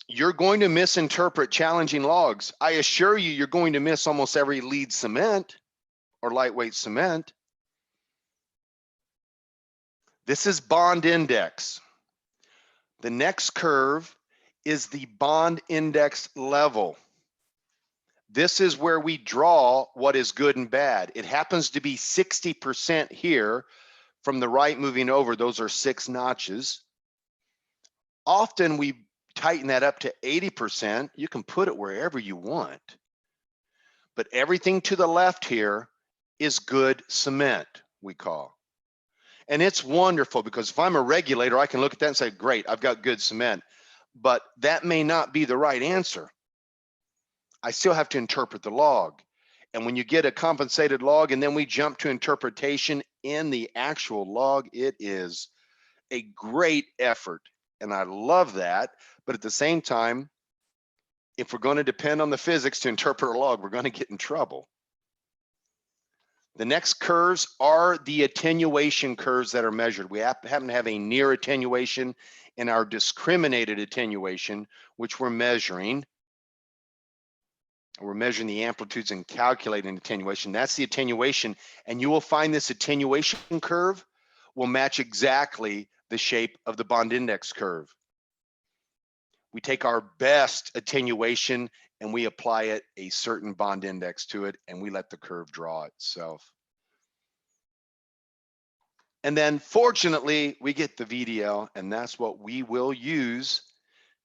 you're going to misinterpret challenging logs. I assure you, you're going to miss almost every lead cement or lightweight cement. This is bond index. The next curve is the bond index level. This is where we draw what is good and bad. It happens to be 60% here from the right moving over. Those are 6 notches. Often we tighten that up to 80%. You can put it wherever you want. But everything to the left here is good cement, we call. And it's wonderful, because if I'm a regulator, I can look at that and say, great, I've got good cement. But that may not be the right answer. I still have to interpret the log. And when you get a compensated log and then we jump to interpretation in the actual log, it is a great effort. And I love that. But at the same time, if we're going to depend on the physics to interpret a log, we're going to get in trouble. The next curves are the attenuation curves that are measured. We happen to have a near attenuation and our discriminated attenuation, which we're measuring. We're measuring the amplitudes and calculating attenuation. That's the attenuation. And you will find this attenuation curve will match exactly the shape of the bond index curve. We take our best attenuation and we apply it a certain bond index to it, and we let the curve draw itself. And then fortunately, we get the VDL, and that's what we will use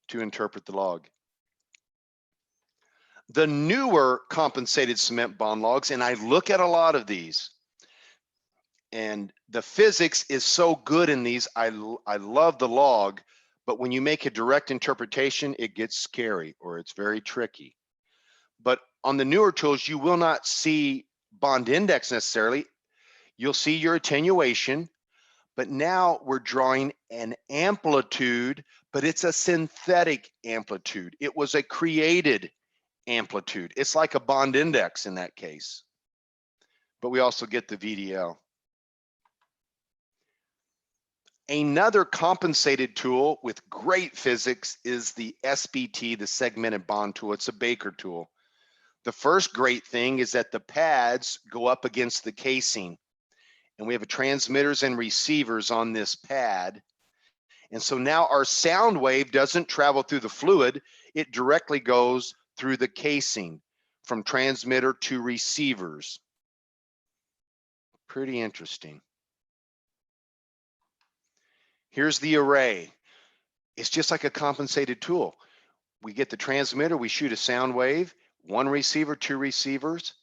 to interpret the log. The newer compensated cement bond logs, and I look at a lot of these, and the physics is so good in these. I love the log, but when you make a direct interpretation, it gets scary or it's very tricky. But on the newer tools, you will not see bond index necessarily. You'll see your attenuation, but now we're drawing an amplitude, but it's a synthetic amplitude. It was a created amplitude. It's like a bond index in that case, but we also get the VDL. Another compensated tool with great physics is the SBT, the segmented bond tool. It's a Baker tool. The first great thing is that the pads go up against the casing, and we have transmitters and receivers on this pad. And so now our sound wave doesn't travel through the fluid, it directly goes through the casing from transmitter to receivers. Pretty interesting. Here's the array. It's just like a compensated tool. We get the transmitter, we shoot a sound wave, one receiver, two receivers,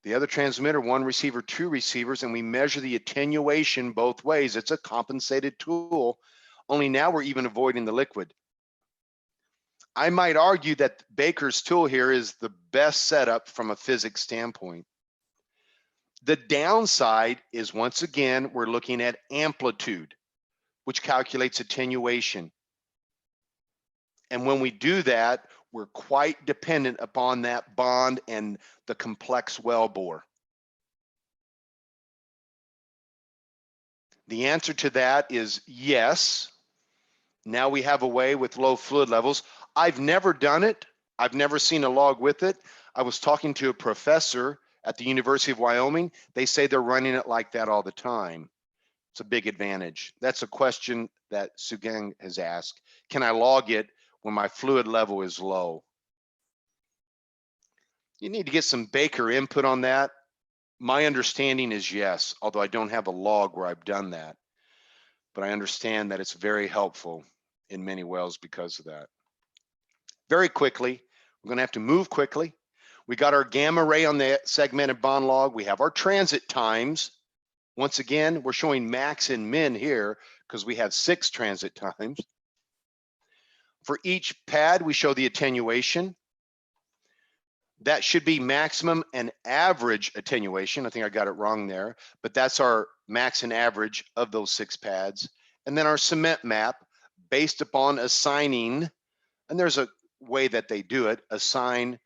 the other transmitter, one receiver, two receivers, and we measure the attenuation both ways. It's a compensated tool, only now we're even avoiding the liquid. I might argue that Baker's tool here is the best setup from a physics standpoint. The downside is, once again, we're looking at amplitude, which calculates attenuation. And when we do that, we're quite dependent upon that bond and the complex wellbore. The answer to that is yes. Now we have a way with low fluid levels. I've never done it. I've never seen a log with it. I was talking to a professor at the University of Wyoming. They say they're running it like that all the time. It's a big advantage. That's a question that Sugang has asked. Can I log it when my fluid level is low? You need to get some Baker input on that. My understanding is yes, although I don't have a log where I've done that. But I understand that it's very helpful in many wells because of that. Very quickly, we're gonna have to move quickly. We got our gamma ray on the segmented bond log. We have our transit times. Once again, we're showing max and min here because we have 6 transit times. For each pad, we show the attenuation. That should be maximum and average attenuation. I think I got it wrong there, but that's our max and average of those 6 pads. And then our cement map based upon assigning, and there's a way that they do it, assign,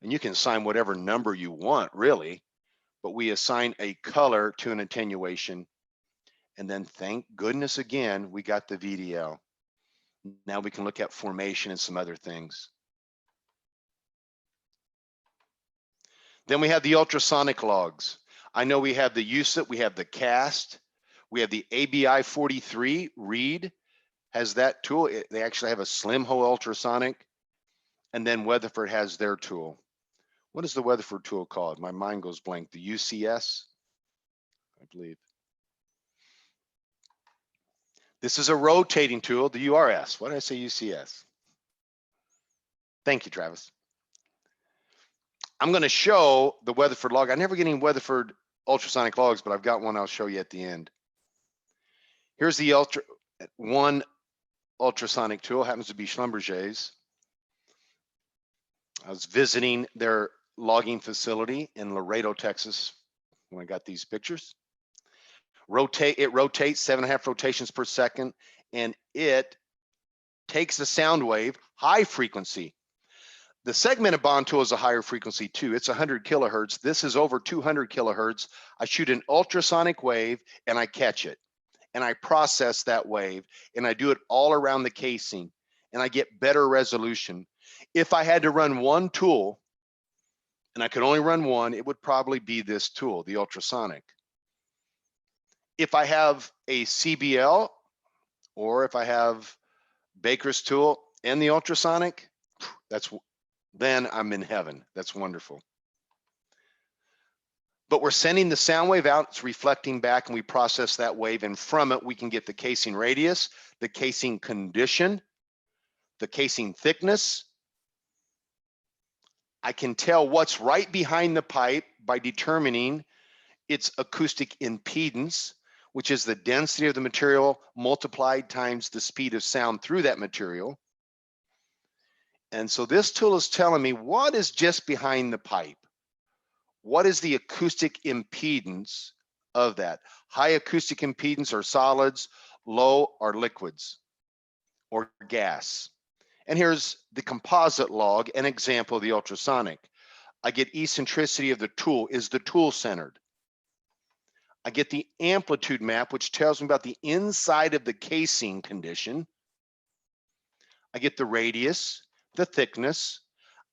and you can assign whatever number you want really, but we assign a color to an attenuation. And then thank goodness again, we got the VDL. Now we can look at formation and some other things. Then we have the ultrasonic logs. I know we have the USIT, we have the CAST, we have the ABI 43, Reed has that tool. They actually have a slim hole ultrasonic, and then Weatherford has their tool. What is the Weatherford tool called? My mind goes blank. The UCS, I believe. This is a rotating tool, the URS. Why did I say UCS? Thank you, Travis. I'm going to show the Weatherford log. I never get any Weatherford ultrasonic logs, but I've got one I'll show you at the end. Here's the one ultrasonic tool, happens to be Schlumberger's. I was visiting their logging facility in Laredo, Texas, when I got these pictures. It rotates 7.5 rotations per second, and it takes the sound wave, high frequency. The segmented bond tool is a higher frequency too. It's 100 kilohertz. This is over 200 kilohertz. I shoot an ultrasonic wave and I catch it and I process that wave and I do it all around the casing and I get better resolution. If I had to run one tool and I could only run one, it would probably be this tool, the ultrasonic. If I have a CBL or if I have Baker's tool and the ultrasonic, then I'm in heaven. That's wonderful. But we're sending the sound wave out, it's reflecting back, and we process that wave, and from it we can get the casing radius, the casing condition, the casing thickness. I can tell what's right behind the pipe by determining its acoustic impedance, which is the density of the material multiplied times the speed of sound through that material. And so this tool is telling me what is just behind the pipe. What is the acoustic impedance of that? High acoustic impedance are solids, low are liquids or gas. And here's the composite log, an example of the ultrasonic. I get eccentricity of the tool. Is the tool centered? I get the amplitude map, which tells me about the inside of the casing condition. I get the radius, the thickness.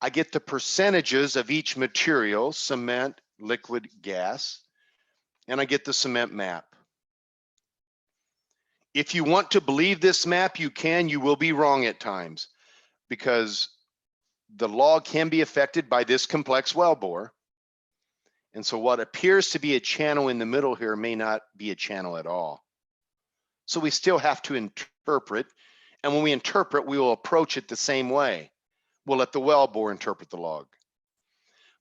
I get the percentages of each material, cement, liquid, gas, and I get the cement map. If you want to believe this map, you can. You will be wrong at times because the log can be affected by this complex wellbore. And so what appears to be a channel in the middle here may not be a channel at all. So we still have to interpret. And when we interpret, we will approach it the same way. We'll let the wellbore interpret the log.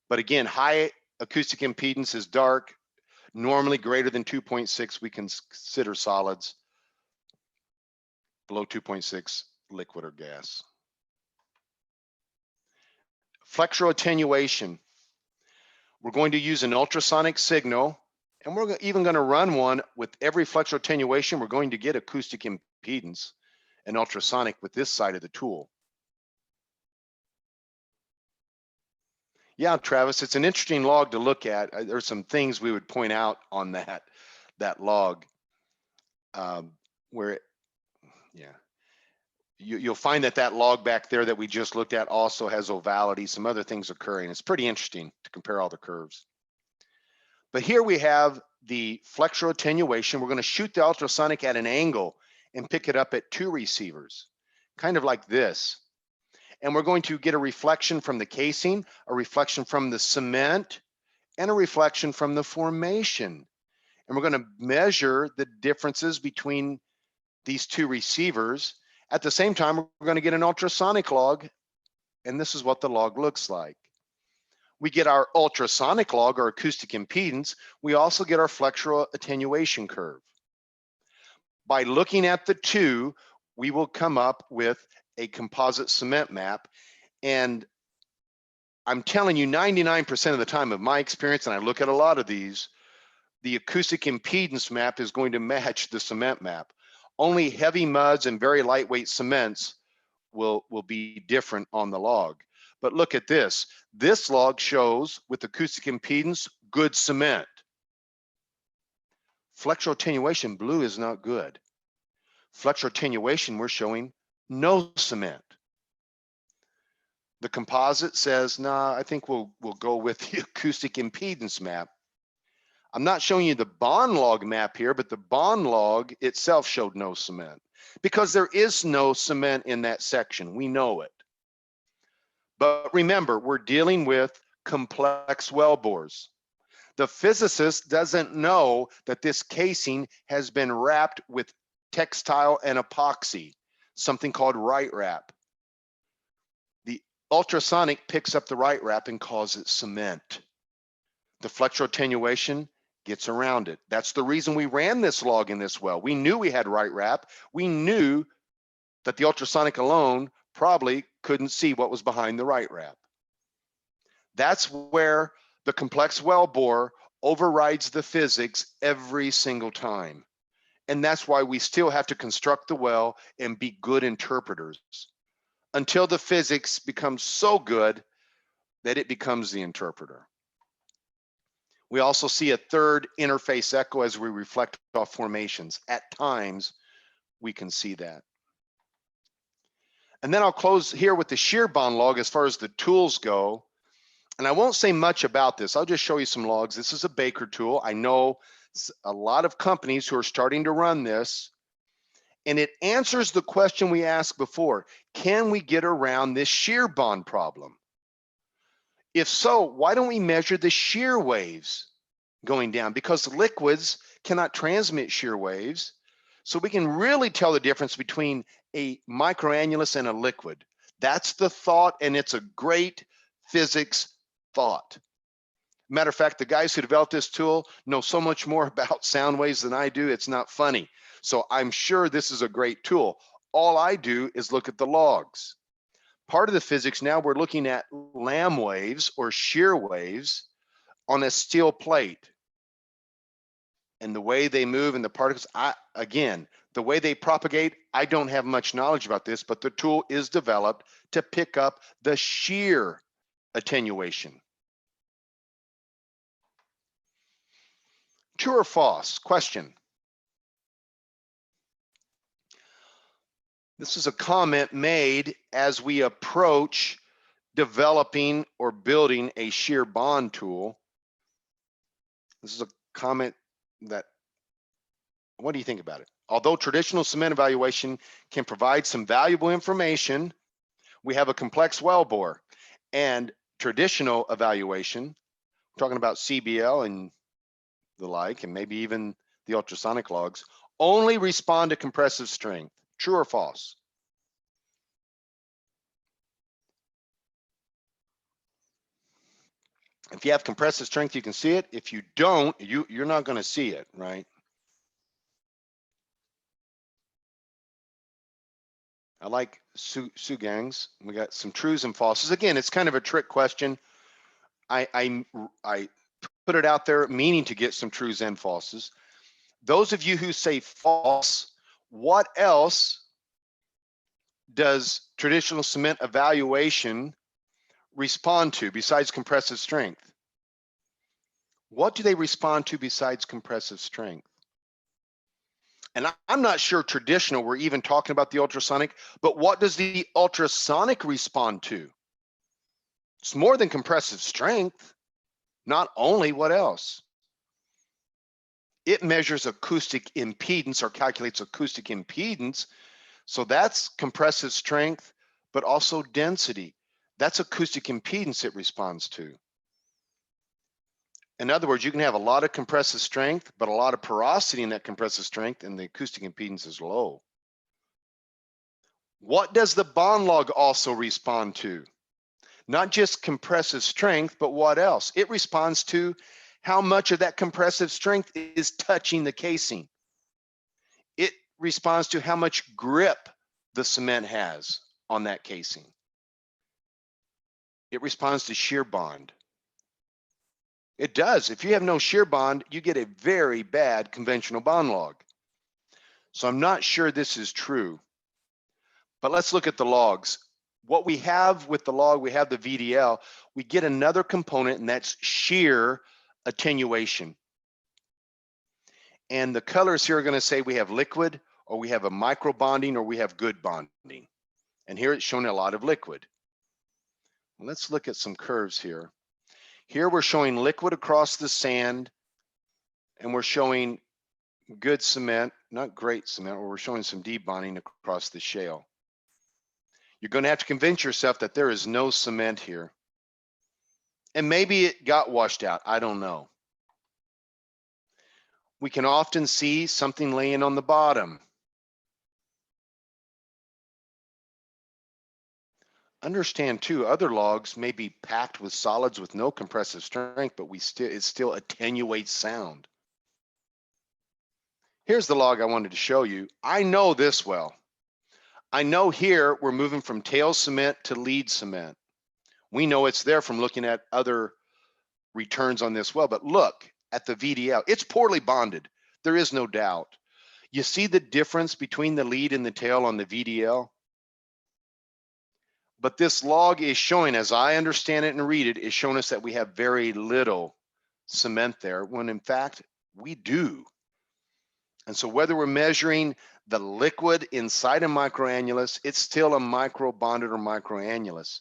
But again, high acoustic impedance is dark, normally greater than 2.6, we can consider solids. Below 2.6, liquid or gas. Flexural attenuation. We're going to use an ultrasonic signal, and we're even going to run one with every flexural attenuation. We're going to get acoustic impedance and ultrasonic with this side of the tool. Yeah, Travis, it's an interesting log to look at. There's some things we would point out on that log where, you'll find that log back there that we just looked at also has ovality, some other things occurring. It's pretty interesting to compare all the curves. But here we have the flexural attenuation. We're going to shoot the ultrasonic at an angle and pick it up at two receivers, kind of like this. And we're going to get a reflection from the casing, a reflection from the cement, and a reflection from the formation. And we're going to measure the differences between these two receivers. At the same time, we're going to get an ultrasonic log, and this is what the log looks like. We get our ultrasonic log, or acoustic impedance. We also get our flexural attenuation curve. By looking at the two, we will come up with a composite cement map. And I'm telling you, 99% of the time of my experience, and I look at a lot of these, the acoustic impedance map is going to match the cement map. Only heavy muds and very lightweight cements will be different on the log. But look at this. This log shows with acoustic impedance, good cement. Flexural attenuation, blue is not good. Flexural attenuation, we're showing no cement. The composite says, nah, I think we'll go with the acoustic impedance map. I'm not showing you the bond log map here, but the bond log itself showed no cement because there is no cement in that section. We know it. But remember, we're dealing with complex wellbores. The physicist doesn't know that this casing has been wrapped with textile and epoxy, something called right wrap. The ultrasonic picks up the right wrap and calls it cement. The flexural attenuation gets around it. That's the reason we ran this log in this well. We knew we had right wrap. We knew that the ultrasonic alone probably couldn't see what was behind the right wrap. That's where the complex wellbore overrides the physics every single time. And that's why we still have to construct the well and be good interpreters until the physics becomes so good that it becomes the interpreter. We also see a third interface echo as we reflect off formations. At times, we can see that. And then I'll close here with the shear bond log as far as the tools go. And I won't say much about this. I'll just show you some logs. This is a Baker tool. I know a lot of companies who are starting to run this, and it answers the question we asked before. Can we get around this shear bond problem? If so, why don't we measure the shear waves going down? Because liquids cannot transmit shear waves. So we can really tell the difference between a microannulus and a liquid. That's the thought, and it's a great physics thought. Matter of fact, the guys who developed this tool know so much more about sound waves than I do, it's not funny. So I'm sure this is a great tool. All I do is look at the logs. Part of the physics now, we're looking at Lamb waves or shear waves on a steel plate. And the way they move and the particles, again, the way they propagate, I don't have much knowledge about this, but the tool is developed to pick up the shear attenuation. True or false? Question. This is a comment made as we approach developing or building a shear bond tool. This is a comment that, what do you think about it? Although traditional cement evaluation can provide some valuable information, we have a complex wellbore, and traditional evaluation, talking about CBL and the like, and maybe even the ultrasonic logs, only respond to compressive strength. True or false? If you have compressive strength, you can see it. If you don't, you're not going to see it, right? I like Sue Gangs. We got some trues and falses. Again, it's kind of a trick question. I put it out there meaning to get some trues and falses. Those of you who say false, what else does traditional cement evaluation respond to besides compressive strength? What do they respond to besides compressive strength? And I'm not sure traditional, we're even talking about the ultrasonic, but what does the ultrasonic respond to? It's more than compressive strength. Not only, what else? It measures acoustic impedance or calculates acoustic impedance. So that's compressive strength, but also density. That's acoustic impedance it responds to. In other words, you can have a lot of compressive strength, but a lot of porosity in that compressive strength, and the acoustic impedance is low. What does the bond log also respond to? Not just compressive strength, but what else? It responds to how much of that compressive strength is touching the casing. It responds to how much grip the cement has on that casing. It responds to shear bond. It does. If you have no shear bond, you get a very bad conventional bond log. So I'm not sure this is true, but let's look at the logs. What we have with the log, we have the VDL, we get another component, and that's shear attenuation. And the colors here are going to say we have liquid, or we have a micro bonding, or we have good bonding. And here it's showing a lot of liquid. Let's look at some curves here. Here we're showing liquid across the sand, and we're showing good cement, not great cement, or we're showing some deep bonding across the shale. You're going to have to convince yourself that there is no cement here. And maybe it got washed out, I don't know. We can often see something laying on the bottom. Understand too, other logs may be packed with solids with no compressive strength, but it still attenuates sound. Here's the log I wanted to show you. I know this well. I know here we're moving from tail cement to lead cement. We know it's there from looking at other returns on this well, but look at the VDL. It's poorly bonded. There is no doubt. You see the difference between the lead and the tail on the VDL? But this log is showing, as I understand it and read it, is showing us that we have very little cement there, when in fact we do. And so whether we're measuring the liquid inside a microannulus, it's still a microbonded or microannulus.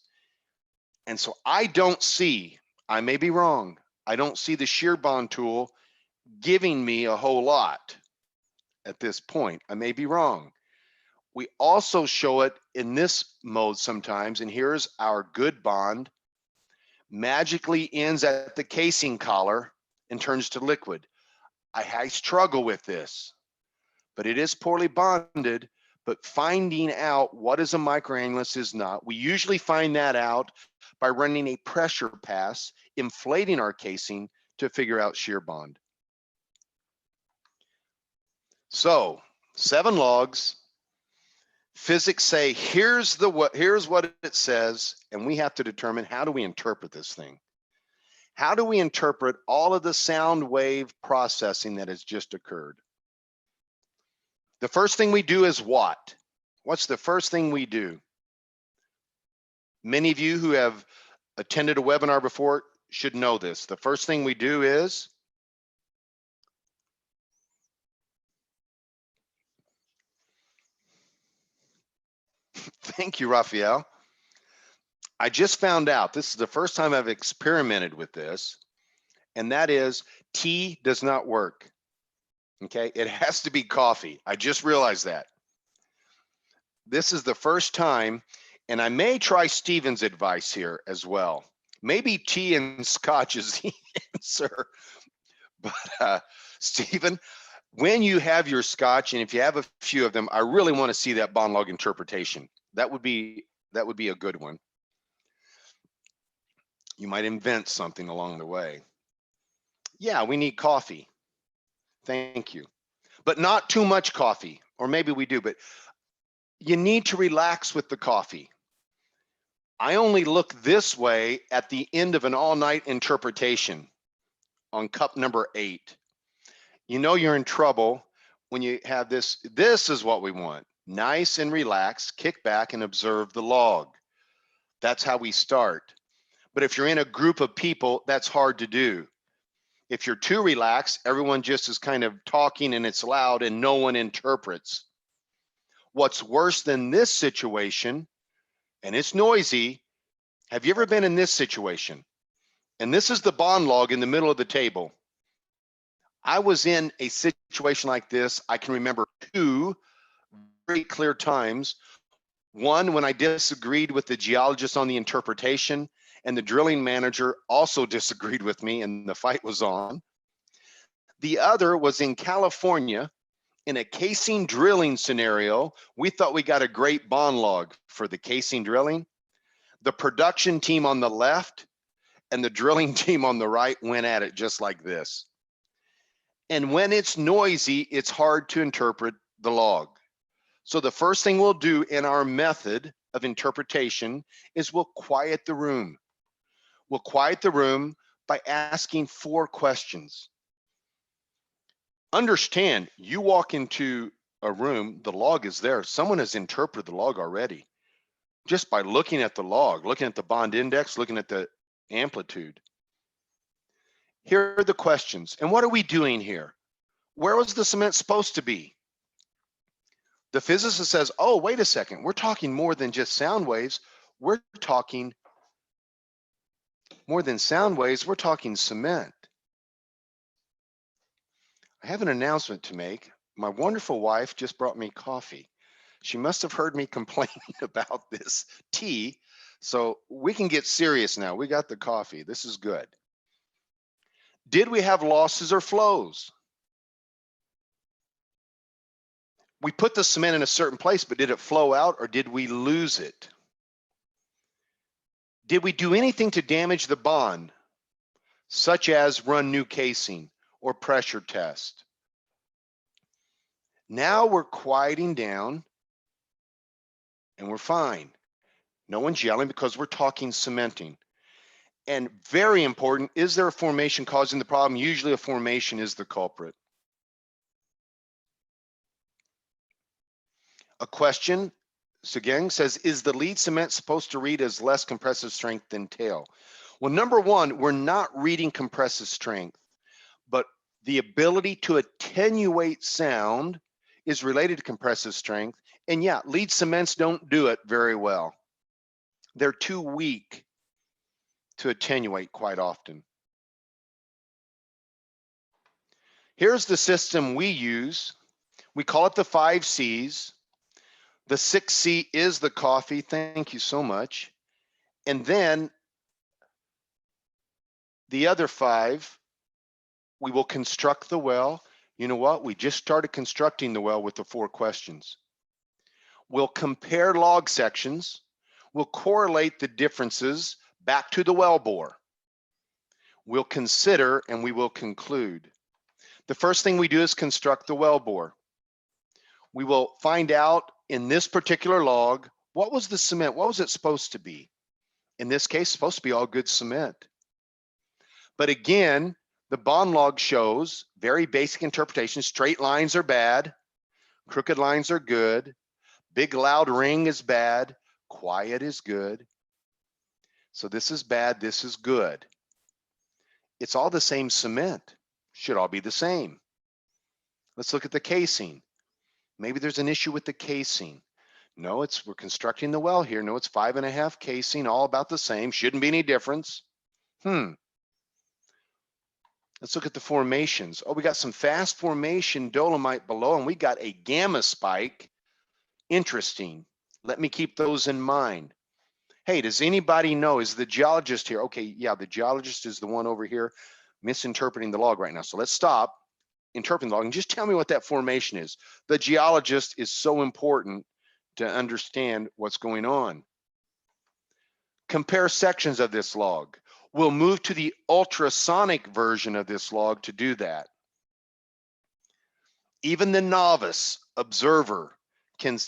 And so I don't see, I may be wrong, I don't see the shear bond tool giving me a whole lot at this point. I may be wrong. We also show it in this mode sometimes, and here's our good bond, magically ends at the casing collar and turns to liquid. I struggle with this, but it is poorly bonded. But finding out what is a microannulus is not. We usually find that out by running a pressure pass, inflating our casing to figure out shear bond. So 7 logs. Physics say here's what it says, and we have to determine, how do we interpret this thing? How do we interpret all of the sound wave processing that has just occurred? The first thing we do is what? What's the first thing we do? Many of you who have attended a webinar before should know this. The first thing we do is thank you, Raphael. I just found out, this is the first time I've experimented with this, and that is tea does not work. Okay, it has to be coffee. I just realized that. This is the first time, and I may try Stephen's advice here as well. Maybe tea and scotch is the answer. But Stephen, when you have your scotch, and if you have a few of them, I really want to see that bond log interpretation. That would be a good one. You might invent something along the way. Yeah, we need coffee. Thank you. But not too much coffee, or maybe we do, but you need to relax with the coffee. I only look this way at the end of an all-night interpretation on cup number 8. You know you're in trouble when you have this. This is what we want. Nice and relaxed, kick back and observe the log. That's how we start. But if you're in a group of people, that's hard to do. If you're too relaxed, everyone just is kind of talking and it's loud and no one interprets. What's worse than this situation, and it's noisy, have you ever been in this situation? And this is the bond log in the middle of the table. I was in a situation like this. I can remember 2 very clear times. One, when I disagreed with the geologist on the interpretation, and the drilling manager also disagreed with me, and the fight was on. The other was in California in a casing drilling scenario. We thought we got a great bond log for the casing drilling. The production team on the left and the drilling team on the right went at it just like this. And when it's noisy, it's hard to interpret the log. So the first thing we'll do in our method of interpretation is we'll quiet the room. We'll quiet the room by asking 4 questions. Understand, you walk into a room, the log is there. Someone has interpreted the log already. Just by looking at the log, looking at the bond index, looking at the amplitude. Here are the questions. And what are we doing here? Where was the cement supposed to be? The physicist says, oh, wait a second. We're talking more than just sound waves. We're talking more than sound waves. We're talking cement. I have an announcement to make. My wonderful wife just brought me coffee. She must have heard me complaining about this tea. So we can get serious now. We got the coffee. This is good. Did we have losses or flows? We put the cement in a certain place, but did it flow out or did we lose it? Did we do anything to damage the bond, such as run new casing or pressure test? Now we're quieting down and we're fine. No one's yelling because we're talking cementing. And very important, is there a formation causing the problem? Usually a formation is the culprit. A question Segang says, is the lead cement supposed to read as less compressive strength than tail? Well, number one, we're not reading compressive strength, but the ability to attenuate sound is related to compressive strength. And yeah, lead cements don't do it very well. They're too weak to attenuate quite often. Here's the system we use. We call it the 5 C's. The 6th C is the coffee. Thank you so much. And then the other 5, we will construct the well. You know what? We just started constructing the well with the 4 questions. We'll compare log sections. We'll correlate the differences back to the well bore. We'll consider and we will conclude. The first thing we do is construct the well bore. We will find out in this particular log, what was the cement? What was it supposed to be? In this case, supposed to be all good cement. But again, the bond log shows very basic interpretation. Straight lines are bad. Crooked lines are good. Big loud ring is bad. Quiet is good. So this is bad, this is good. It's all the same cement. Should all be the same. Let's look at the casing. Maybe there's an issue with the casing. No, we're constructing the well here. No, it's 5.5 casing, all about the same. Shouldn't be any difference. Let's look at the formations. Oh, we got some fast formation dolomite below, and we got a gamma spike. Interesting. Let me keep those in mind. Hey, does anybody know, is the geologist here? Okay, yeah, the geologist is the one over here misinterpreting the log right now. So let's stop interpreting the log and just tell me what that formation is. The geologist is so important to understand what's going on. Compare sections of this log. We'll move to the ultrasonic version of this log to do that. Even the novice observer can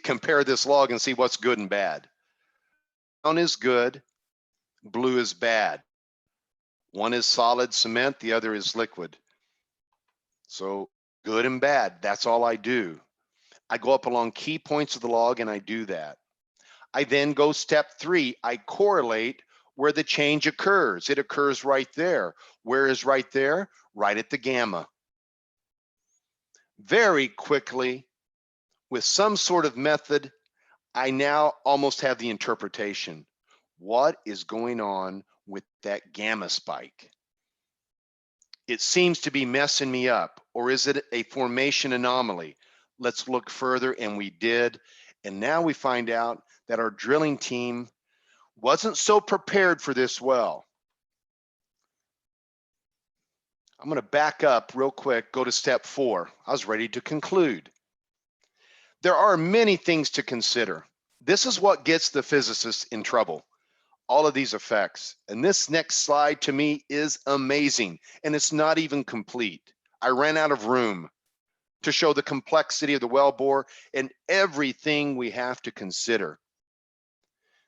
compare this log and see what's good and bad. Brown is good, blue is bad. One is solid cement, the other is liquid. So good and bad, that's all I do. I go up along key points of the log and I do that. I then go step 3, I correlate where the change occurs. It occurs right there. Where is right there? Right at the gamma. Very quickly, with some sort of method, I now almost have the interpretation. What is going on with that gamma spike? It seems to be messing me up, or is it a formation anomaly? Let's look further, and we did. And now we find out that our drilling team wasn't so prepared for this well. I'm gonna back up real quick, go to step 4. I was ready to conclude. There are many things to consider. This is what gets the physicists in trouble. All of these effects. And this next slide to me is amazing, and it's not even complete. I ran out of room to show the complexity of the well bore and everything we have to consider.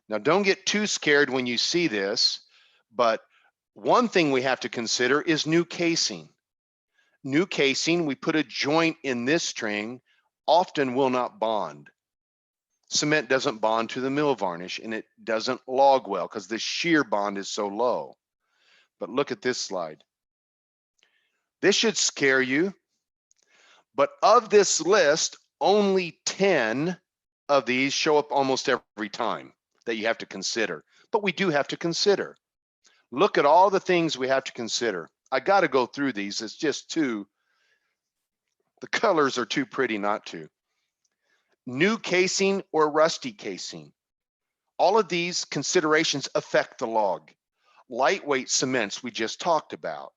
Now, don't get too scared when you see this, but one thing we have to consider is new casing. New casing, we put a joint in this string, often will not bond. Cement doesn't bond to the mill varnish, and it doesn't log well because the shear bond is so low. But look at this slide. This should scare you, but of this list, only 10 of these show up almost every time that you have to consider. But we do have to consider. Look at all the things we have to consider. I got to go through these. It's just the colors are too pretty not to. New casing or rusty casing. All of these considerations affect the log. Lightweight cements we just talked about.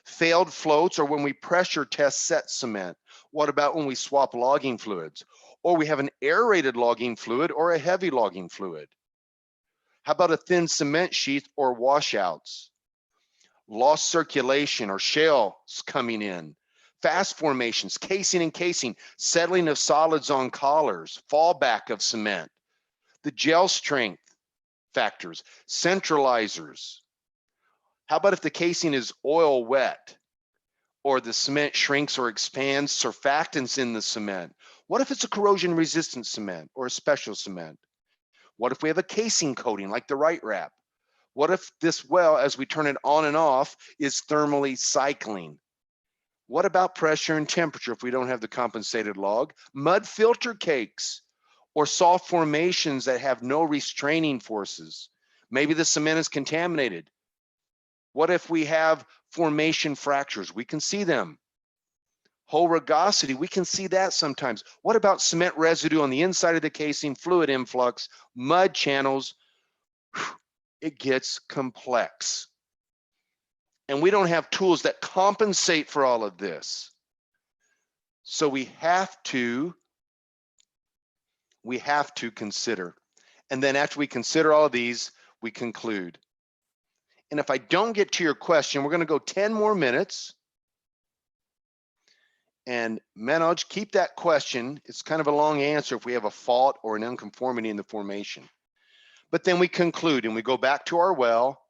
Failed floats, or when we pressure test set cement. What about when we swap logging fluids? Or we have an aerated logging fluid or a heavy logging fluid? How about a thin cement sheath or washouts? Lost circulation or shales coming in. Fast formations, casing and casing, settling of solids on collars, fallback of cement, the gel strength factors, centralizers. How about if the casing is oil wet or the cement shrinks or expands, surfactants in the cement? What if it's a corrosion resistant cement or a special cement? What if we have a casing coating like the right wrap? What if this well, as we turn it on and off, is thermally cycling? What about pressure and temperature if we don't have the compensated log? Mud filter cakes or soft formations that have no restraining forces. Maybe the cement is contaminated. What if we have formation fractures? We can see them. Hole rugosity, we can see that sometimes. What about cement residue on the inside of the casing, fluid influx, mud channels? It gets complex. And we don't have tools that compensate for all of this. So we have to consider. And then after we consider all of these, we conclude. And if I don't get to your question, we're going to go 10 more minutes. And Manoj, keep that question. It's kind of a long answer if we have a fault or an unconformity in the formation. But then we conclude and we go back to our well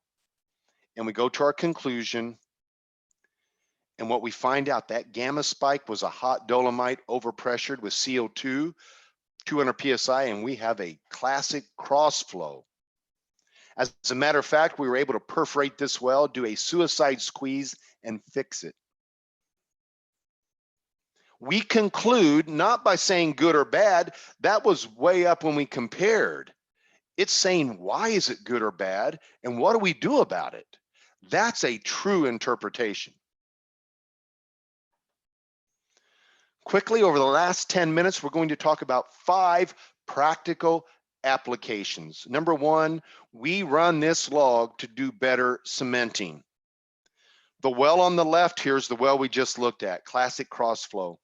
and we go to our conclusion. And what we find out, that gamma spike was a hot dolomite overpressured with CO2, 200 PSI, and we have a classic cross flow. As a matter of fact, we were able to perforate this well, do a suicide squeeze, and fix it. We conclude not by saying good or bad, that was way up when we compared. It's saying, why is it good or bad? And what do we do about it? That's a true interpretation. Quickly, over the last 10 minutes, we're going to talk about 5 practical applications. Number 1, we run this log to do better cementing. The well on the left here is the well we just looked at, classic cross flow.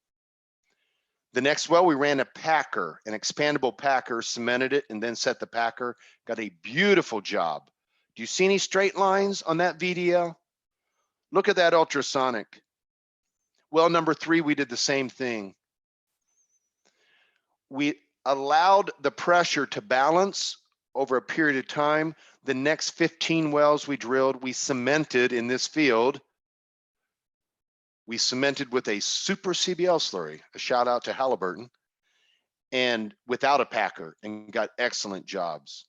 The next well, we ran a packer, an expandable packer, cemented it, and then set the packer. Got a beautiful job. Do you see any straight lines on that VDL? Look at that ultrasonic. Well, number 3, we did the same thing. We allowed the pressure to balance over a period of time. The next 15 wells we drilled, we cemented in this field. We cemented with a super CBL slurry, a shout out to Halliburton, and without a packer, and got excellent jobs.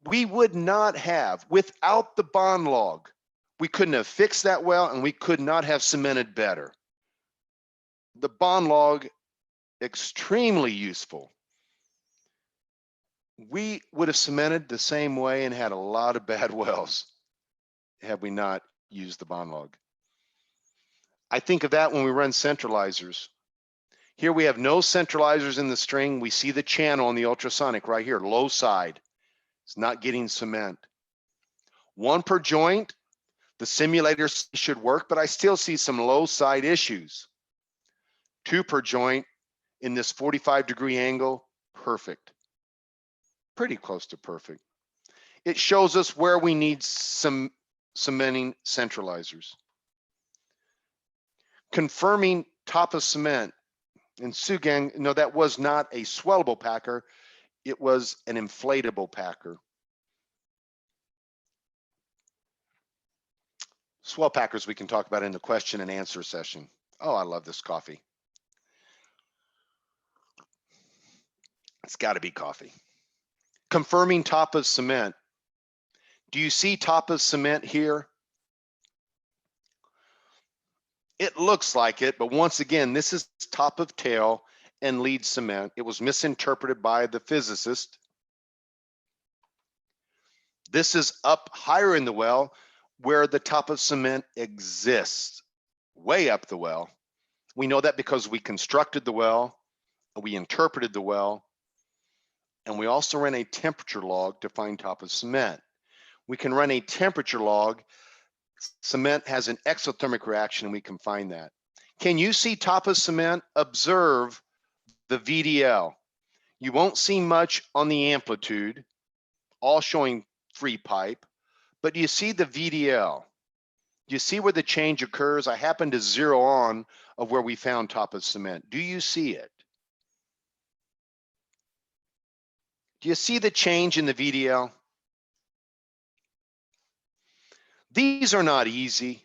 We would not have, without the bond log, we couldn't have fixed that well and we could not have cemented better. The bond log, extremely useful. We would have cemented the same way and had a lot of bad wells had we not used the bond log. I think of that when we run centralizers. Here we have no centralizers in the string. We see the channel on the ultrasonic right here, low side. It's not getting cement. 1 per joint, the simulator should work, but I still see some low side issues. 2 per joint in this 45-degree angle, perfect. Pretty close to perfect. It shows us where we need some cementing centralizers. Confirming top of cement. And Sugang, no, that was not a swellable packer. It was an inflatable packer. Swell packers we can talk about in the question and answer session. Oh, I love this coffee. It's got to be coffee. Confirming top of cement. Do you see top of cement here? It looks like it, but once again, this is top of tail and lead cement. It was misinterpreted by the physicist. This is up higher in the well where the top of cement exists, way up the well. We know that because we constructed the well, we interpreted the well, and we also ran a temperature log to find top of cement. We can run a temperature log. Cement has an exothermic reaction and we can find that. Can you see top of cement? Observe the VDL. You won't see much on the amplitude, all showing free pipe, but do you see the VDL? Do you see where the change occurs? I happen to zero on of where we found top of cement. Do you see it? Do you see the change in the VDL? These are not easy.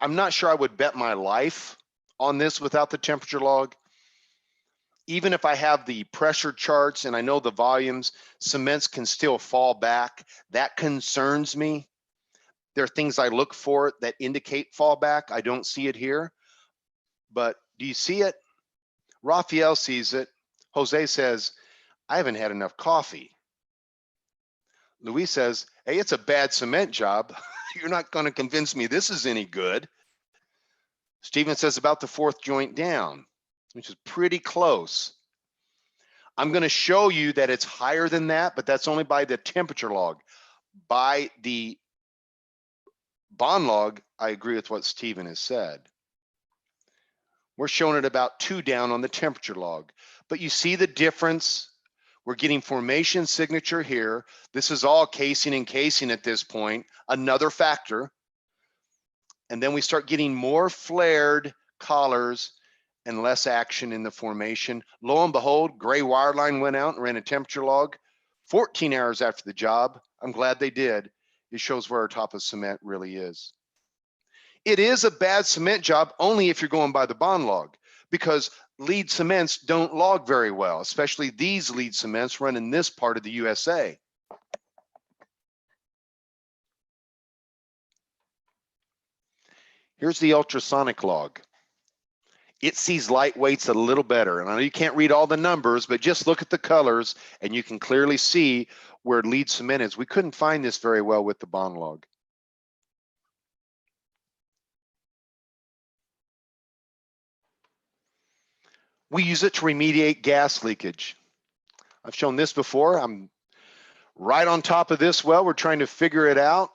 I'm not sure I would bet my life on this without the temperature log. Even if I have the pressure charts and I know the volumes, cements can still fall back. That concerns me. There are things I look for that indicate fallback. I don't see it here, but do you see it? Raphael sees it. Jose says, I haven't had enough coffee. Luis says, hey, it's a bad cement job. You're not going to convince me this is any good. Steven says about the fourth joint down, which is pretty close. I'm going to show you that it's higher than that, but that's only by the temperature log. By the bond log, I agree with what Steven has said. We're showing it about 2 down on the temperature log, but you see the difference. We're getting formation signature here. This is all casing and casing at this point, another factor. And then we start getting more flared collars and less action in the formation. Lo and behold, gray wire line went out and ran a temperature log 14 hours after the job. I'm glad they did. It shows where our top of cement really is. It is a bad cement job only if you're going by the bond log, because lead cements don't log very well, especially these lead cements run in this part of the USA. Here's the ultrasonic log. It sees light weights a little better. And I know you can't read all the numbers, but just look at the colors and you can clearly see where lead cement is. We couldn't find this very well with the bond log. We use it to remediate gas leakage. I've shown this before. I'm right on top of this well. We're trying to figure it out.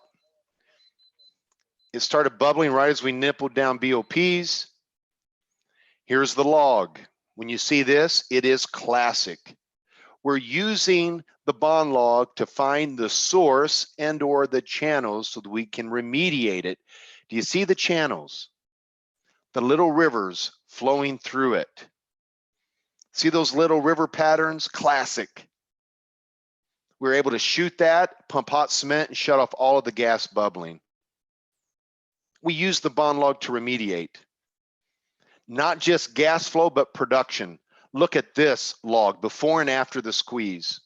It started bubbling right as we nippled down BOPs. Here's the log. When you see this, it is classic. We're using the bond log to find the source and or the channels so that we can remediate it. Do you see the channels? The little rivers flowing through it. See those little river patterns? Classic. We're able to shoot that, pump hot cement, and shut off all of the gas bubbling. We use the bond log to remediate. Not just gas flow, but production. Look at this log before and after the squeeze.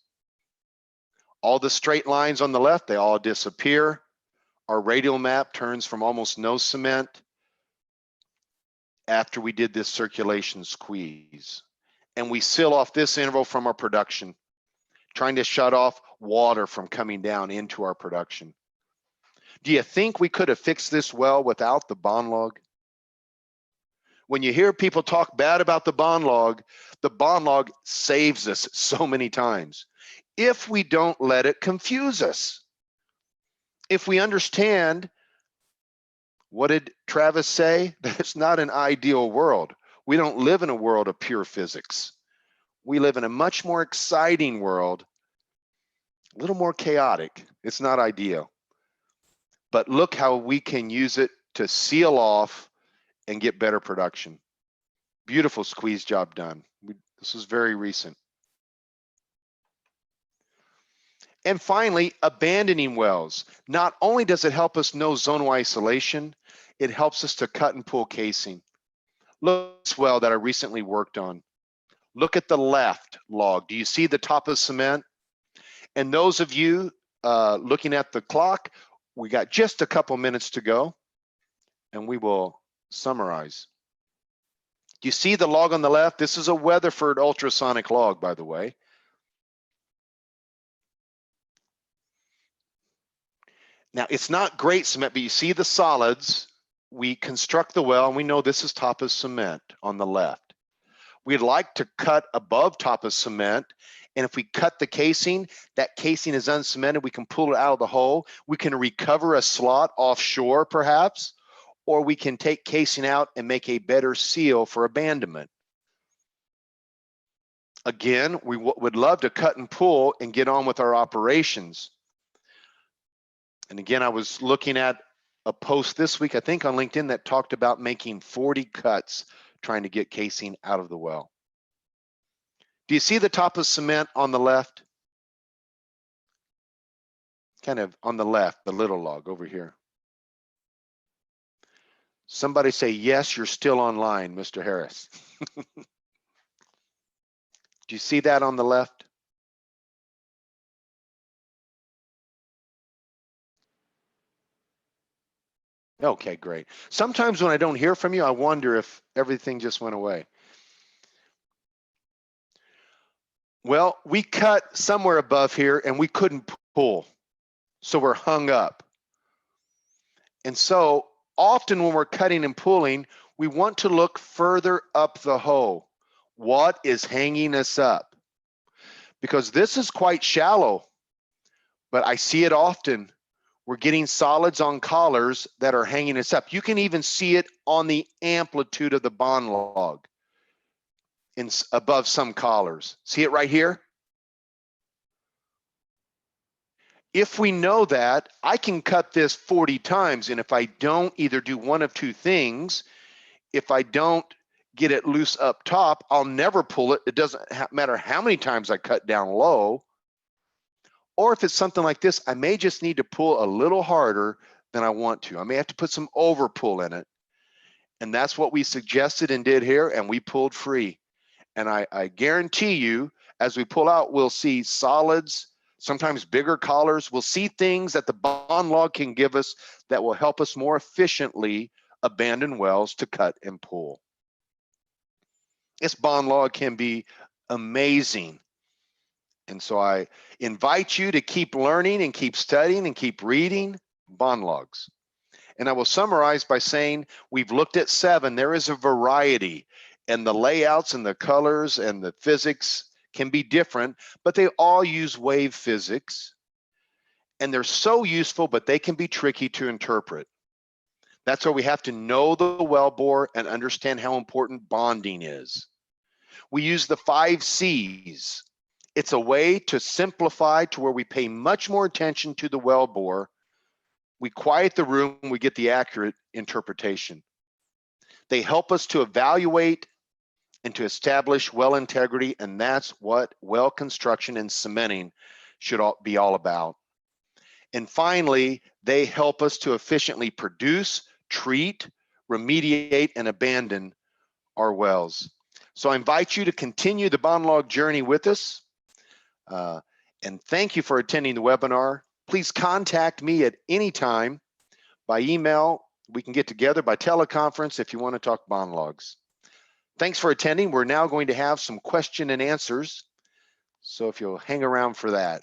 All the straight lines on the left, they all disappear. Our radial map turns from almost no cement after we did this circulation squeeze. And we seal off this interval from our production, trying to shut off water from coming down into our production. Do you think we could have fixed this well without the bond log? When you hear people talk bad about the bond log saves us so many times. If we don't let it confuse us. If we understand, what did Travis say? That it's not an ideal world. We don't live in a world of pure physics. We live in a much more exciting world, a little more chaotic. It's not ideal. But look how we can use it to seal off and get better production. Beautiful squeeze job done. This was very recent. And finally, abandoning wells. Not only does it help us know zonal isolation, it helps us to cut and pull casing. Look at this well that I recently worked on. Look at the left log. Do you see the top of cement? And those of you looking at the clock, we got just a couple minutes to go, and we will summarize. Do you see the log on the left? This is a Weatherford ultrasonic log, by the way. Now, it's not great cement, but you see the solids. We construct the well, and we know this is top of cement on the left. We'd like to cut above top of cement, and if we cut the casing, that casing is uncemented, we can pull it out of the hole. We can recover a slot offshore, perhaps, or we can take casing out and make a better seal for abandonment. Again, we would love to cut and pull and get on with our operations. And again, I was looking at a post this week, I think on LinkedIn, that talked about making 40 cuts trying to get casing out of the well. Do you see the top of cement on the left? Kind of on the left, the little log over here. Somebody say, yes, you're still online, Mr. Harris. Do you see that on the left? Okay, great. Sometimes when I don't hear from you, I wonder if everything just went away. Well, we cut somewhere above here and we couldn't pull, so we're hung up. And so often when we're cutting and pulling, we want to look further up the hoe. What is hanging us up? Because this is quite shallow, but I see it often. We're getting solids on collars that are hanging us up. You can even see it on the amplitude of the bond log above some collars. See it right here? If we know that, I can cut this 40 times, and if I don't either do one of two things, if I don't get it loose up top, I'll never pull it. It doesn't matter how many times I cut down low. Or if it's something like this, I may just need to pull a little harder than I want to. I may have to put some over pull in it. And that's what we suggested and did here, and we pulled free. And I guarantee you, as we pull out, we'll see solids, sometimes bigger collars. We'll see things that the bond log can give us that will help us more efficiently abandon wells to cut and pull. This bond log can be amazing. And so I invite you to keep learning and keep studying and keep reading bond logs. And I will summarize by saying we've looked at 7. There is a variety, and the layouts and the colors and the physics can be different, but they all use wave physics. And they're so useful, but they can be tricky to interpret. That's why we have to know the wellbore and understand how important bonding is. We use the 5 C's. It's a way to simplify to where we pay much more attention to the wellbore. We quiet the room, we get the accurate interpretation. They help us to evaluate and to establish well integrity, and that's what well construction and cementing should be all about. And finally, they help us to efficiently produce, treat, remediate, and abandon our wells. So I invite you to continue the bond log journey with us. And thank you for attending the webinar. Please contact me at any time by email. We can get together by teleconference if you want to talk bond logs. Thanks for attending. We're now going to have some question and answers. So if you'll hang around for that.